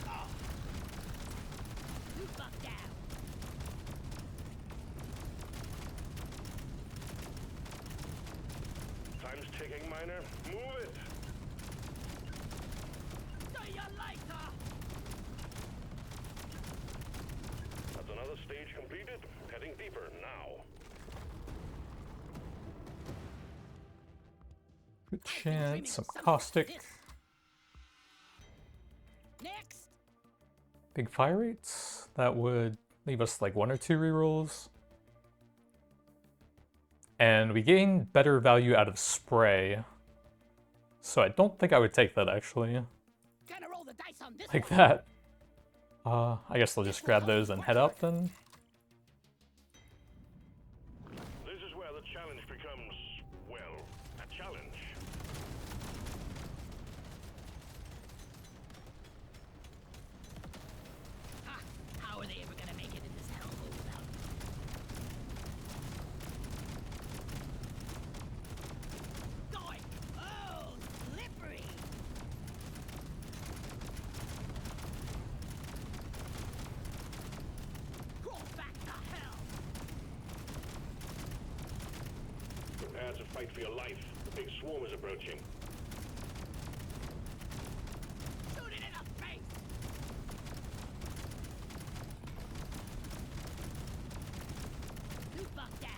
Oh. You buck down. Time's ticking, Miner. Move it! See you later! That's another stage completed. Heading deeper now. Good chance, some caustic. Next! Big fire rates. That would leave us like 1 or 2 rerolls. And we gain better value out of spray. So I don't think I would take that actually. Gonna roll the dice on this Like one. that. I guess I'll just grab those and head out then. This is where the challenge becomes, well, a challenge. Ah, how are they ever gonna make it in this hellhole without me? Die! Oh, slippery! Crawl back to hell! Prepare to fight for your life. The big swarm is approaching. Shoot it in the face! You buck down!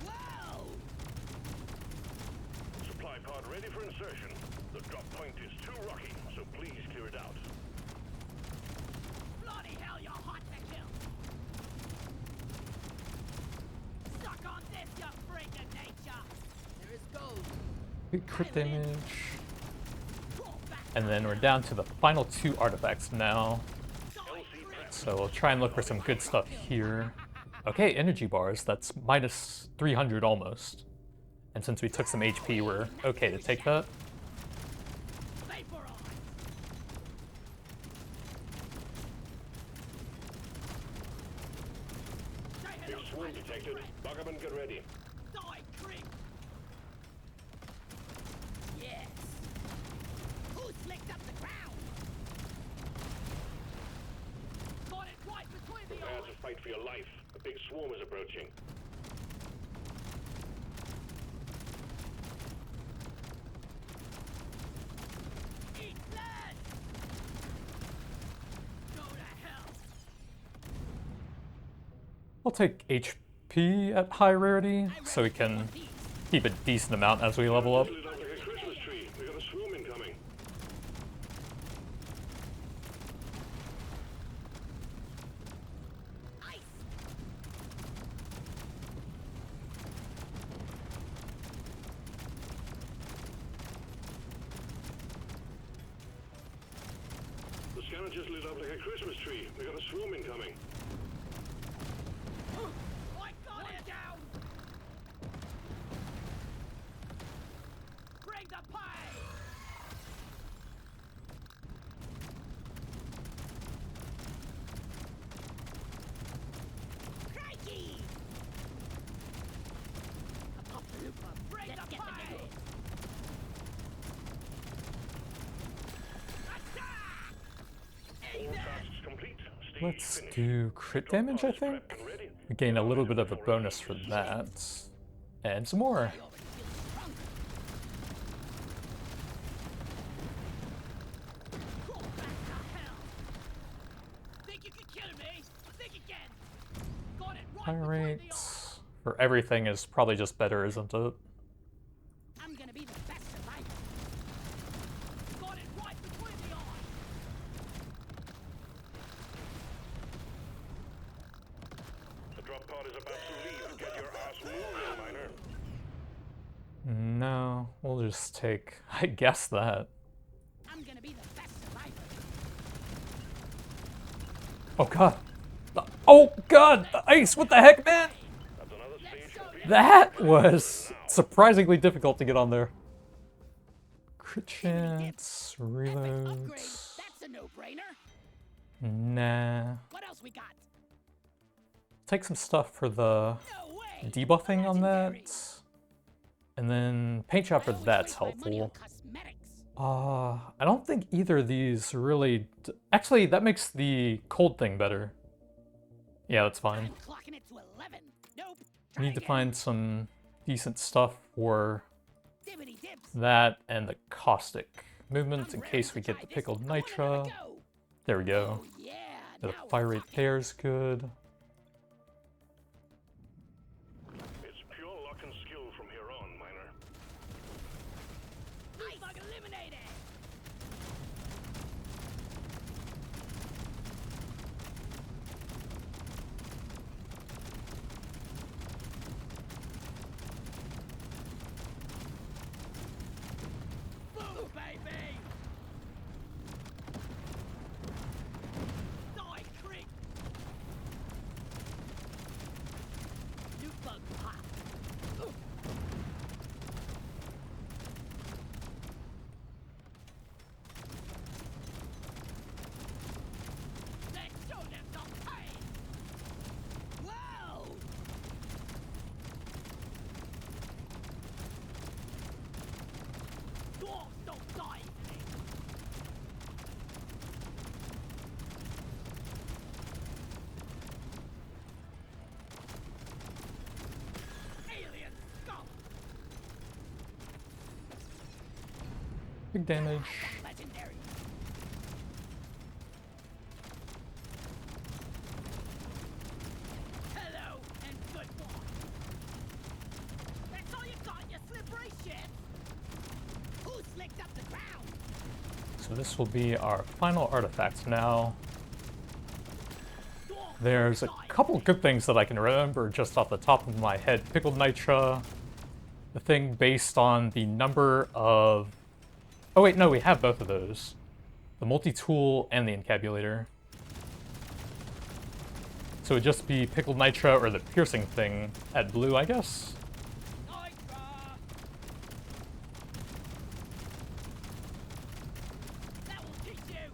Whoa! Supply pod ready for insertion. The drop point is too rocky, so please clear it out. Bloody hell, you're hot to kill! Suck on this, you freak of nature! There is gold. Big crit damage. Crawl back And then we're down to the final 2 artifacts now. to So we'll try and look for some good stuff here. Okay, energy bars. That's minus 300 almost. And since we took some HP, we're okay to take that. vaporize! Say Big hello, swarm detected. Buggerman, get ready. die, creep! Yes! Who slicked up the ground? Got it right between the Prepare eyes! to fight for your life. The big swarm is approaching. Eat lead! Go to hell! I'll take HP at high rarity so we can keep a decent amount as we level up. Lit up like a Christmas tree. We got a swarm incoming. Ice! The scanner just lit up like a Christmas tree. We got a swarm incoming. I got it! Down! Bring the pie! Crikey! I popped the loop up. Bring the pie! Attack! All Amen! tasks complete. Stage Let's finished. do crit damage, I think. Prepped and ready. We gain a little bit of a bonus for that. And some more. I already feel stronger. Crawl back to hell! Think you can kill me? Think again! Got it right High between the eyes! rates for everything is probably just better, isn't it? I'm gonna be the best survivor! Got it right between the eyes! The drop pod is about to leave. Get your ass moving, Miner. No, we'll just take, I guess that. I'm gonna be the best survivor! Oh god. Oh god, the ice, what the heck, man? That's another stage complete. That was surprisingly difficult to get on there. Crit chance, Upgrade. reloads. That's a no-brainer. Nah. What else we got? Take some stuff for the No way. debuffing on Legendary. that. And then paint job for I always that's waste my money on helpful. cosmetics. I don't think either of these really... Actually, that makes the cold thing better. Yeah, that's fine. I'm clocking it to 11. Nope. I need to find some decent stuff for Dibbity dips. that and the caustic movement I'm in ready case to we get try the this. pickled I wanna have a nitra. go. There we go. Oh, yeah. The now fire we're rate talking. there's good. It's pure luck and skill from here on, Miner. Blue bug eliminated. Boom, baby. Die, creep. New bug pop. Let's show them some pain. Whoa! Dwarves don't die easily. Alien scum! Big damage. Legendary. Hello and goodbye. That's all you got, you slippery shit. Who slicked up the ground? So this will be our final artifact now. Dwarves There's a die couple good things that I can remember just off the top of my head. Pickled nitra, the thing based on the number of... Oh wait, no, we have both of those. The multi-tool and the encabulator. So it'd just be pickled nitra or the piercing thing at blue, I guess? Nitra! That will teach you!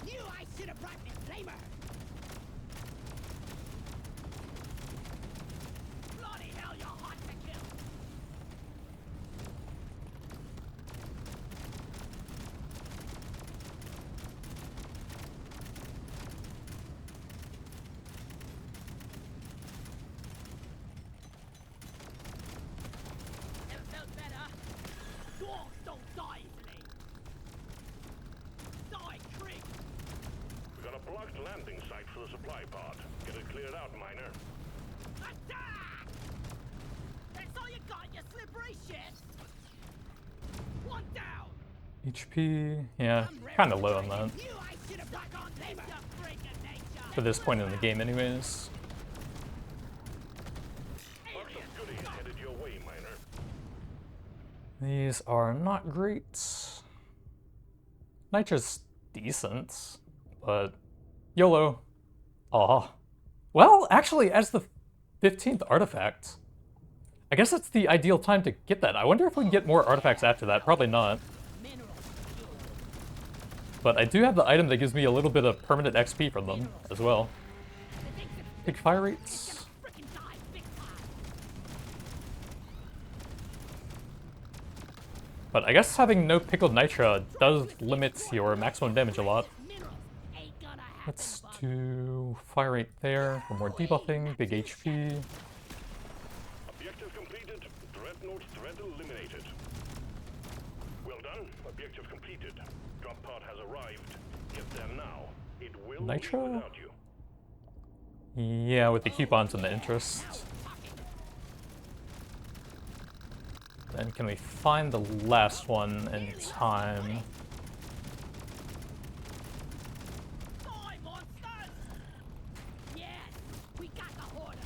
Knew I should have brought me flamer! Bloody hell, you're hot to kill! Never felt better. Dwarves don't die easily. Die, creep! We got a blocked landing site for the supply pod. Get it cleared out, Miner. Attack! That's all you got, you slippery shit! One down! HP, yeah, I'm ready kind of to low try on that. this. Knew I should have brought on flamer! You freak of nature! For this point in the game anyways. Box of goodies headed your way, Miner. These are not great. Nitra's decent, but YOLO. Aw. Well, actually, as the 15th artifact, I guess that's the ideal time to get that. I wonder if we can get more artifacts after that. Probably not. Minerals pure. But I do have the item that gives me a little bit of permanent XP from them as well. The things that Big fire rates. frickin' die big time! But I guess having no pickled nitra does limit your maximum damage a lot. Minerals ain't gonna happen, Let's bud. do fire rate there for more debuffing, big HP. Objective completed. Dreadnought threat eliminated. Well done. Objective completed. Drop pod has arrived. Get there now. It will Nitro? leave without you. Yeah, with the coupons and the interest. Then can we find the last one in time? Die, monsters! Yes, we got the hordes.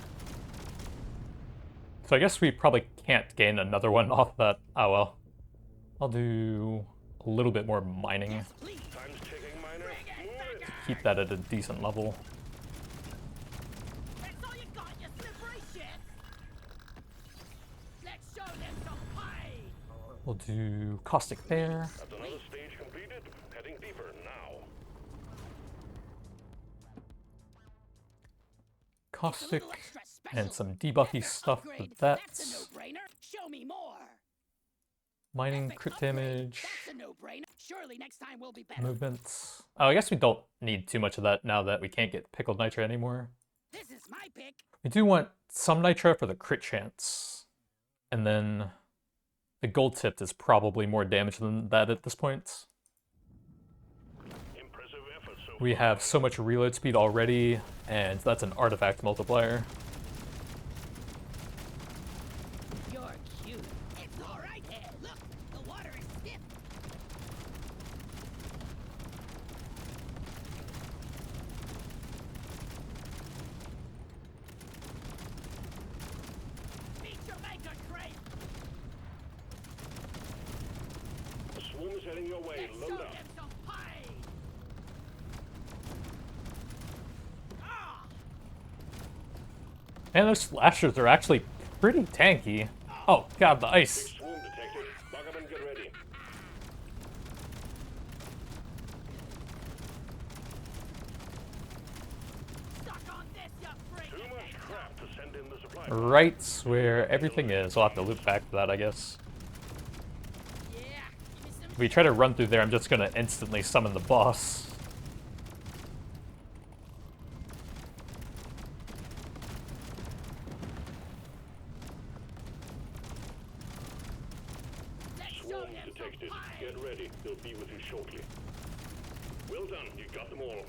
So I guess we probably can't gain another one off that. Oh well. I'll do a little bit more mining. Please. Time's ticking, Miner. Move it. Keep that at a decent level. Let's show them some pie. We'll do caustic there. That's another stage completed. Heading deeper now. Caustic Extra special. and some debuffy Epic stuff upgrade. with that. That's a no-brainer. Show me more. Mining Epic crit upgrade. damage, That's a no-brainer. Surely next time will be better. movements. Oh, I guess we don't need too much of that now that we can't get pickled nitra anymore. This is my pick. We do want some nitra for the crit chance. And then the gold tipped is probably more damage than that at this point. Impressive effort so We far. have so much reload speed already, and that's an artifact multiplier. You're cute. It's all right there. Look, the water is stiff. Meet your maker, Crate. The swarm is heading your way. Let's show Load up. them some pie. Ah! And those slashers are actually pretty tanky. Oh god, the Big ice. swarm detected. Buck up and get ready. Suck on this, you freak. Too much crap to send in the supply. Right where everything is. I'll have to loop back for that, I guess. Yeah, give me some. If we try to run through there, I'm just gonna instantly summon the boss. Let's show Swarm them some detected. pie. Get ready. They'll be with you shortly. Well done. You got them all.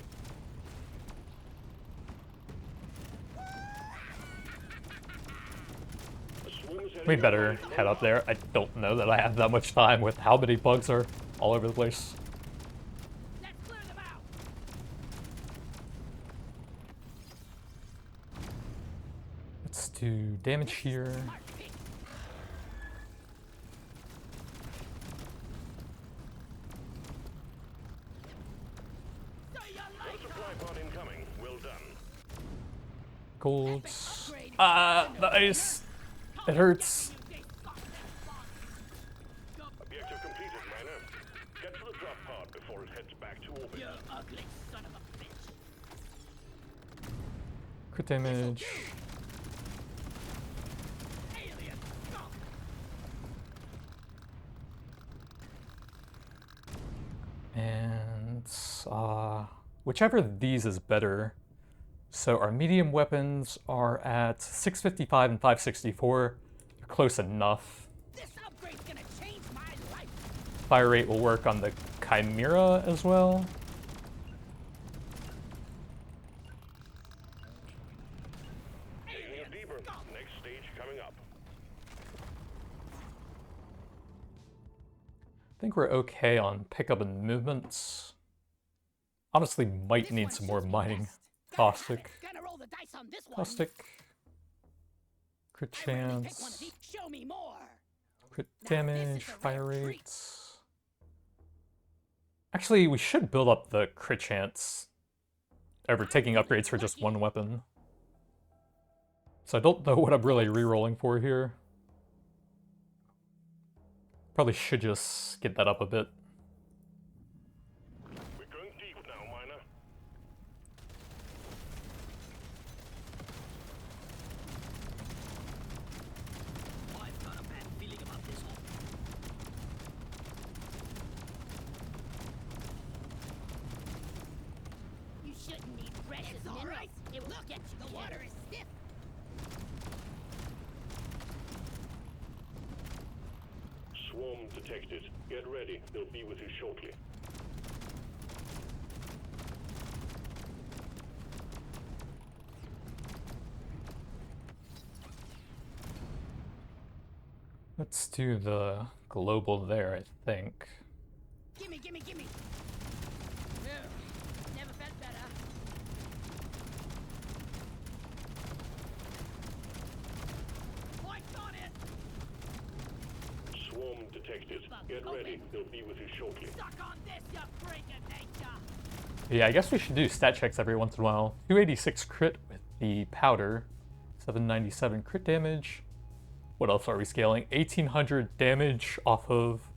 The swarm is heading We your better way. head up there. I don't know that I have that much time with how many bugs are all over the place. Let's clear them out. Let's do damage here. Smart pick. So you like Supply pod incoming. Well done. Gold. upgrade. Ah, the ice. It hurts. Objective completed, miner. Get to the drop pod before it heads back to orbit. You ugly son of a bitch. Crit damage. Alien skunk. And whichever of these is better. So our medium weapons are at 655 and 564. They're close enough. This upgrade's gonna change my life. Fire rate will work on the Chimera as well. Taking it deeper. Next stage coming up. I think we're okay on pickup and movements. Honestly, might This need one some more suits me mining. best. Gotta have Caustic. it. Gonna roll the dice on this one. Caustic. Crit I rarely pick one of chance. these. Show me more. Crit Now this damage. is a Fire rare treat. rates. Actually, we should build up the crit chance over taking upgrades for just one weapon. So I don't know what I'm really re-rolling for here. Probably should just get that up a bit. We're going deep now, miner. I've got a bad feeling about this one. You shouldn't need precious minerals. It will get you. The water is stiff. Swarm detected. Get ready. They'll be with you shortly. Let's do the global there, I think. Gimme, gimme, gimme. Ugh, never felt better. Points on it. Swarm detected. Get ready. They'll be with you shortly. Suck on this, you freak of nature. Yeah, I guess we should do stat checks every once in a while. 286 crit with the powder. 797 crit damage. what else are we scaling? 1800 damage off of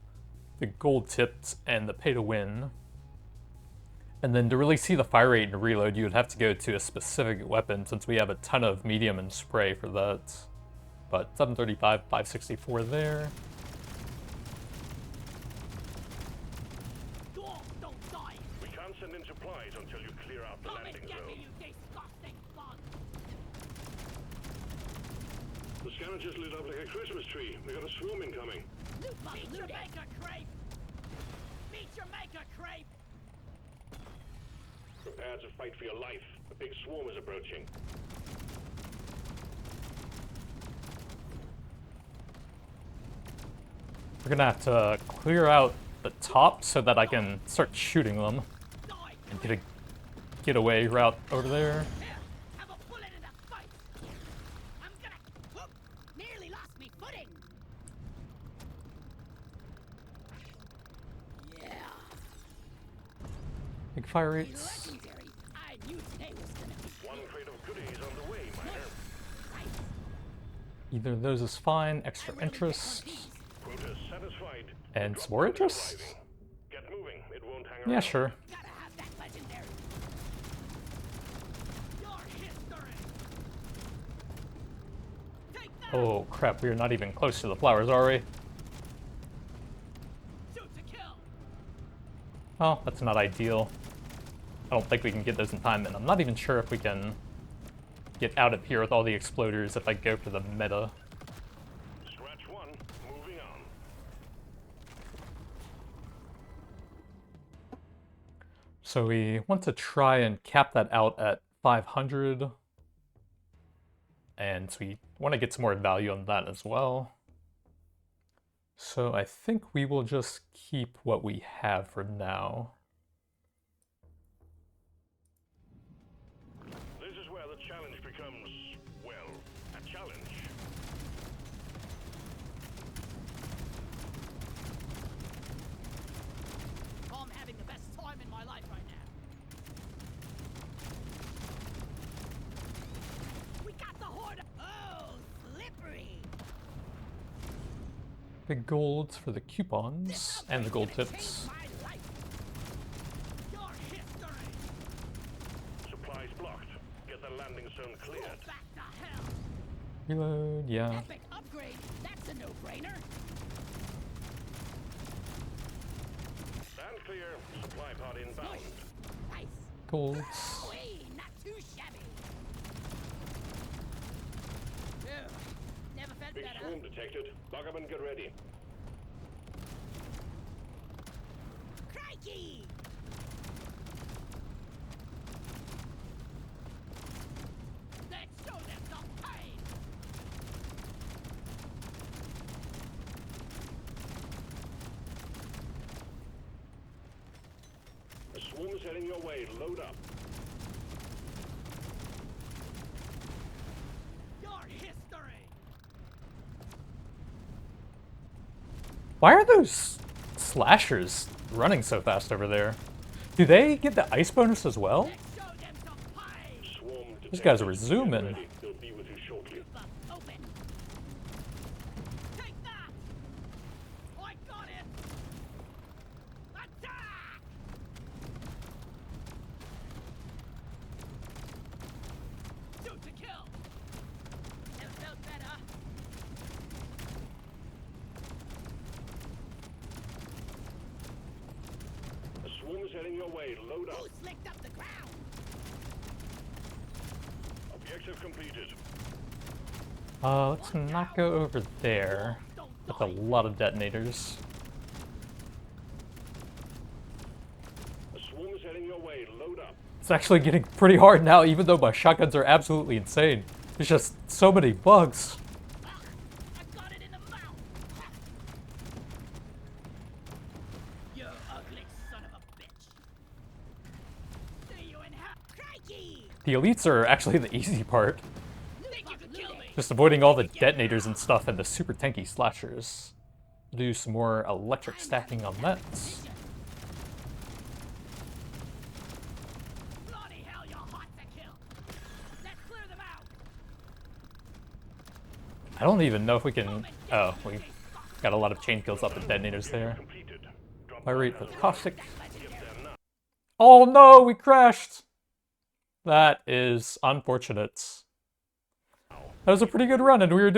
the gold tips and the pay to win. And then to really see the fire rate and reload, you would have to go to a specific weapon since we have a ton of medium and spray for that. But 735, 564 there. Dwarf, don't die! We can't send in supplies until you clear out the Come and landing get me, zone. you disgusting bug! The scanner just lit up like a Christmas tree. We got a swarm incoming. Loot bug, Meet your maker, crepe! Meet your maker, crepe! Prepare to fight for your life. A big swarm is approaching. We're gonna have to clear out the top so that I can start shooting them Die! and get a getaway route over there. Here, have a bullet in the fight! I'm gonna... Whoop! Nearly lost me footing! Yeah! Big fire rates. Legendary! I knew today was gonna be... One crate of goodies on the way, miner. Nice! Either of those is fine. Extra interest. Quota satisfied. And Drop some more pod is interest? arriving. Get moving. It won't hang around. Yeah, sure. Gotta have that legendary! Your history! Take that! Oh crap, we are not even close to the flowers, are we? Shoot to kill! Oh, that's not ideal. I don't think we can get those in time, and I'm not even sure if we can get out of here with all the exploders if I go for the meta. Scratch one. Moving on. So we want to try and cap that out at 500. And so we want to get some more value on that as well. So I think we will just keep what we have for now. This is where the challenge becomes, well, a challenge. I'm having the best time in my life right now. We got the horde! Oh, slippery! Big golds for the coupons and the gold tips. My life. Your history! Supplies blocked. Get the landing zone cleared. Back to hell! Reload, yeah. Epic upgrade! That's a no-brainer! Stand clear. Supply pod inbound. Nice! Golds. Wee, not too shabby! Ew, never felt Big better. swarm detected. Lock up and get ready. Crikey! Let's show them some pain! A swarm is heading your way. Load up. Your history! Why are those slashers running so fast over there? Do they get the ice bonus as well? Let's show them some pain! Swarm detected. These guys are Get zooming. ready. They'll be with you shortly. Bug open! Take that! I got it! Attack! Shoot to kill! Never felt better. A swarm is heading your way. Load up. Who slicked up the ground? Objective completed. Let's not go over there with a lot of detonators. A swarm is heading your way. Load up. It's actually getting pretty hard now, even though my shotguns are absolutely insane. There's just so many bugs. Ugh, I got it in the mouth! You ugly son of a bitch! See you in hell! Crikey! The elites are actually the easy part. Think you could kill me? Just avoiding all the detonators and stuff and the super tanky slashers. Do some more electric stacking on that. Bloody hell, you're hot to kill! Let's clear them out! I don't even know if we can... Oh, we got a lot of chain kills off the detonators there. Completed. Drop My pod rate for has the arrived. caustic. Get there now. Oh no, we crashed! That is unfortunate. That was a pretty good run, and we were doing